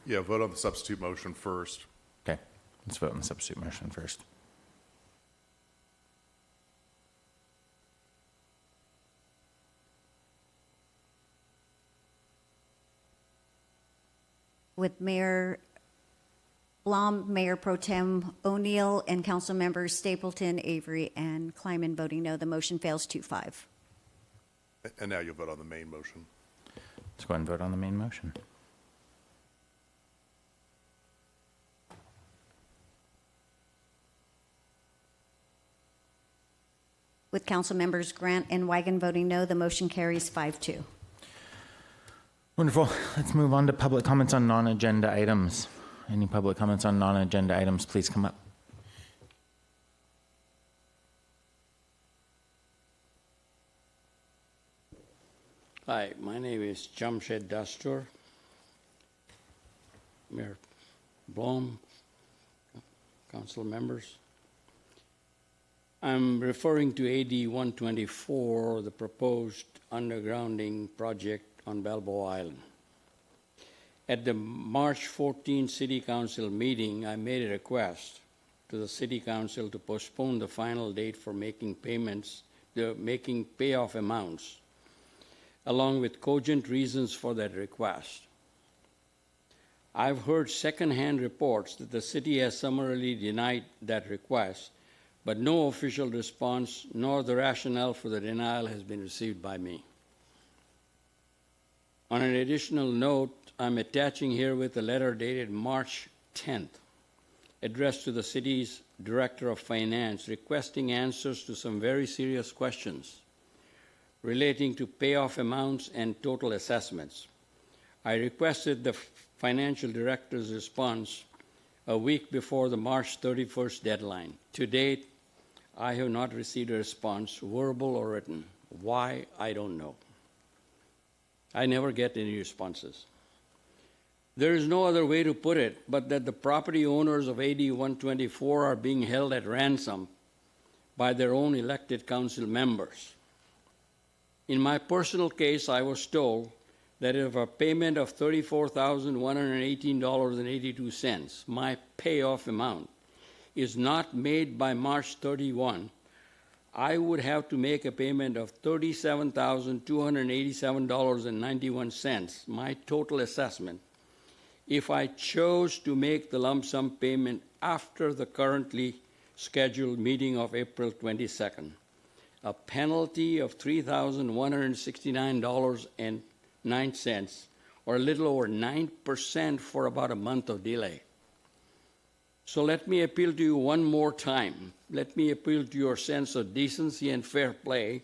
Yeah, vote on the substitute motion first. okay, let's vote on the substitute motion first. With Mayor Blom, Mayor Pro Tem O'Neill, and council members Stapleton, Avery, and Kleiman voting no, the motion fails 2-5. And now you'll vote on the main motion. Let's go ahead and vote on the main motion. With council members Grant and Weigand voting no, the motion carries 5-2. Wonderful. Let's move on to public comments on non-agenda items. Any public comments on non-agenda items, please come up. Hi, my name is Jamshed Dastur. Mayor Blom, council members. I'm referring to AD 124, the proposed undergrounding project on Balboa Island. At the March 14 City Council meeting, I made a request to the City Council to postpone the final date for making payments, making payoff amounts, along with cogent reasons for that request. I've heard secondhand reports that the city has summarily denied that request, but no official response nor the rationale for the denial has been received by me. On an additional note, I'm attaching herewith a letter dated March 10th, addressed to the city's Director of Finance, requesting answers to some very serious questions relating to payoff amounts and total assessments. I requested the financial director's response a week before the March 31st deadline. To date, I have not received a response, verbal or written. Why, I don't know. I never get any responses. There is no other way to put it but that the property owners of AD 124 are being held at ransom by their own elected council members. In my personal case, I was told that if a payment of $34,118.82, my payoff amount, is not made by March 31, I would have to make a payment of $37,287.91, my total assessment, if I chose to make the lump sum payment after the currently scheduled meeting of April 22nd. A penalty of $3,169.09, or a little over 9% for about a month of delay. So let me appeal to you one more time. Let me appeal to your sense of decency and fair play,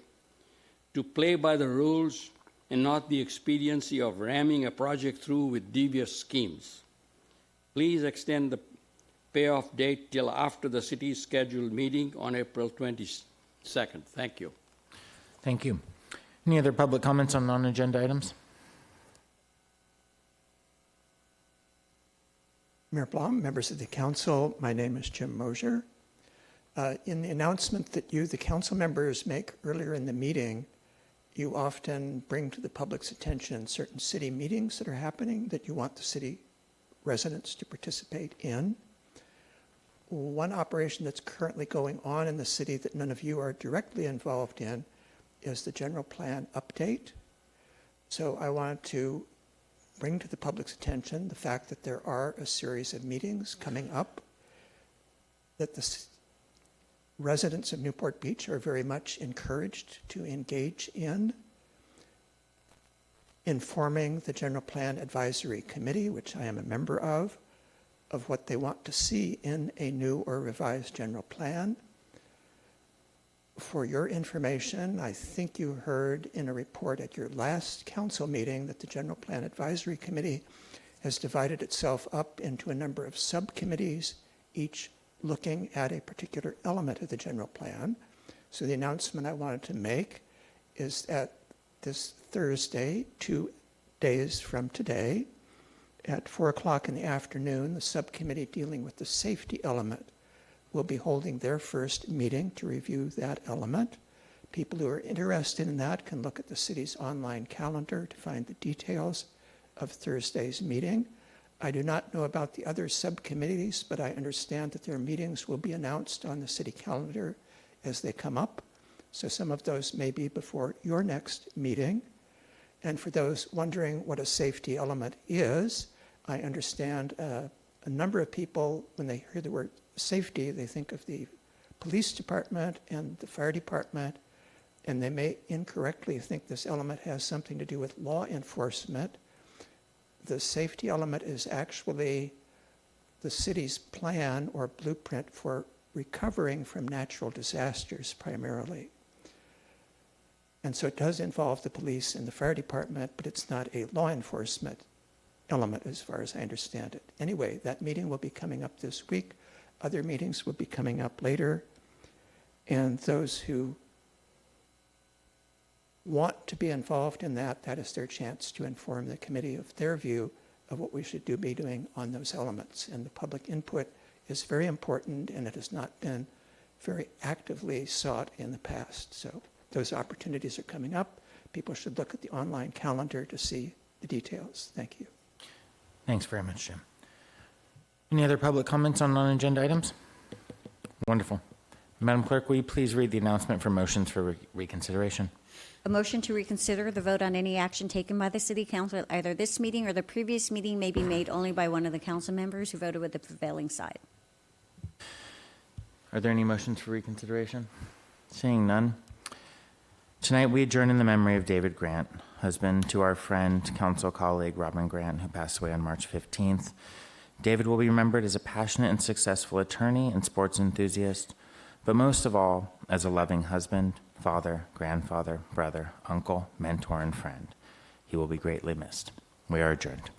to play by the rules and not the expediency of ramming a project through with devious schemes. Please extend the payoff date till after the city's scheduled meeting on April 22nd. Thank you. Thank you. Any other public comments on non-agenda items? Mayor Blom, members of the council, my name is Jim Mosier. In the announcement that you, the council members, make earlier in the meeting, you often bring to the public's attention certain city meetings that are happening that you want the city residents to participate in. One operation that's currently going on in the city that none of you are directly involved in is the general plan update. So I wanted to bring to the public's attention the fact that there are a series of meetings coming up that the residents of Newport Beach are very much encouraged to engage in, informing the General Plan Advisory Committee, which I am a member of what they want to see in a new or revised general plan. For your information, I think you heard in a report at your last council meeting that the General Plan Advisory Committee has divided itself up into a number of subcommittees, each looking at a particular element of the general plan. So the announcement I wanted to make is that this Thursday, 2 days from today, at 4 o'clock in the afternoon, the subcommittee dealing with the safety element will be holding their first meeting to review that element. People who are interested in that can look at the city's online calendar to find the details of Thursday's meeting. I do not know about the other subcommittees, but I understand that their meetings will be announced on the city calendar as they come up. So some of those may be before your next meeting. And for those wondering what a safety element is, I understand a number of people, when they hear the word safety, they think of the police department and the fire department, and they may incorrectly think this element has something to do with law enforcement. The safety element is actually the city's plan or blueprint for recovering from natural disasters primarily. And so it does involve the police and the fire department, but it's not a law enforcement element as far as I understand it. Anyway, that meeting will be coming up this week. Other meetings will be coming up later. And those who want to be involved in that, that is their chance to inform the committee of their view of what we should be doing on those elements. And the public input is very important, and it has not been very actively sought in the past. So those opportunities are coming up. People should look at the online calendar to see the details. Thank you. Thanks very much, Jim. Any other public comments on non-agenda items? Wonderful. Madam Clerk, will you please read the announcement for motions for reconsideration? A motion to reconsider the vote on any action taken by the City Council at either this meeting or the previous meeting may be made only by one of the council members who voted with the prevailing side. Are there any motions for reconsideration? Seeing none. Tonight we adjourn in the memory of David Grant, husband to our friend, council colleague Robin Grant, who passed away on March 15th. David will be remembered as a passionate and successful attorney and sports enthusiast, but most of all, as a loving husband, father, grandfather, brother, uncle, mentor, and friend. He will be greatly missed. We are adjourned.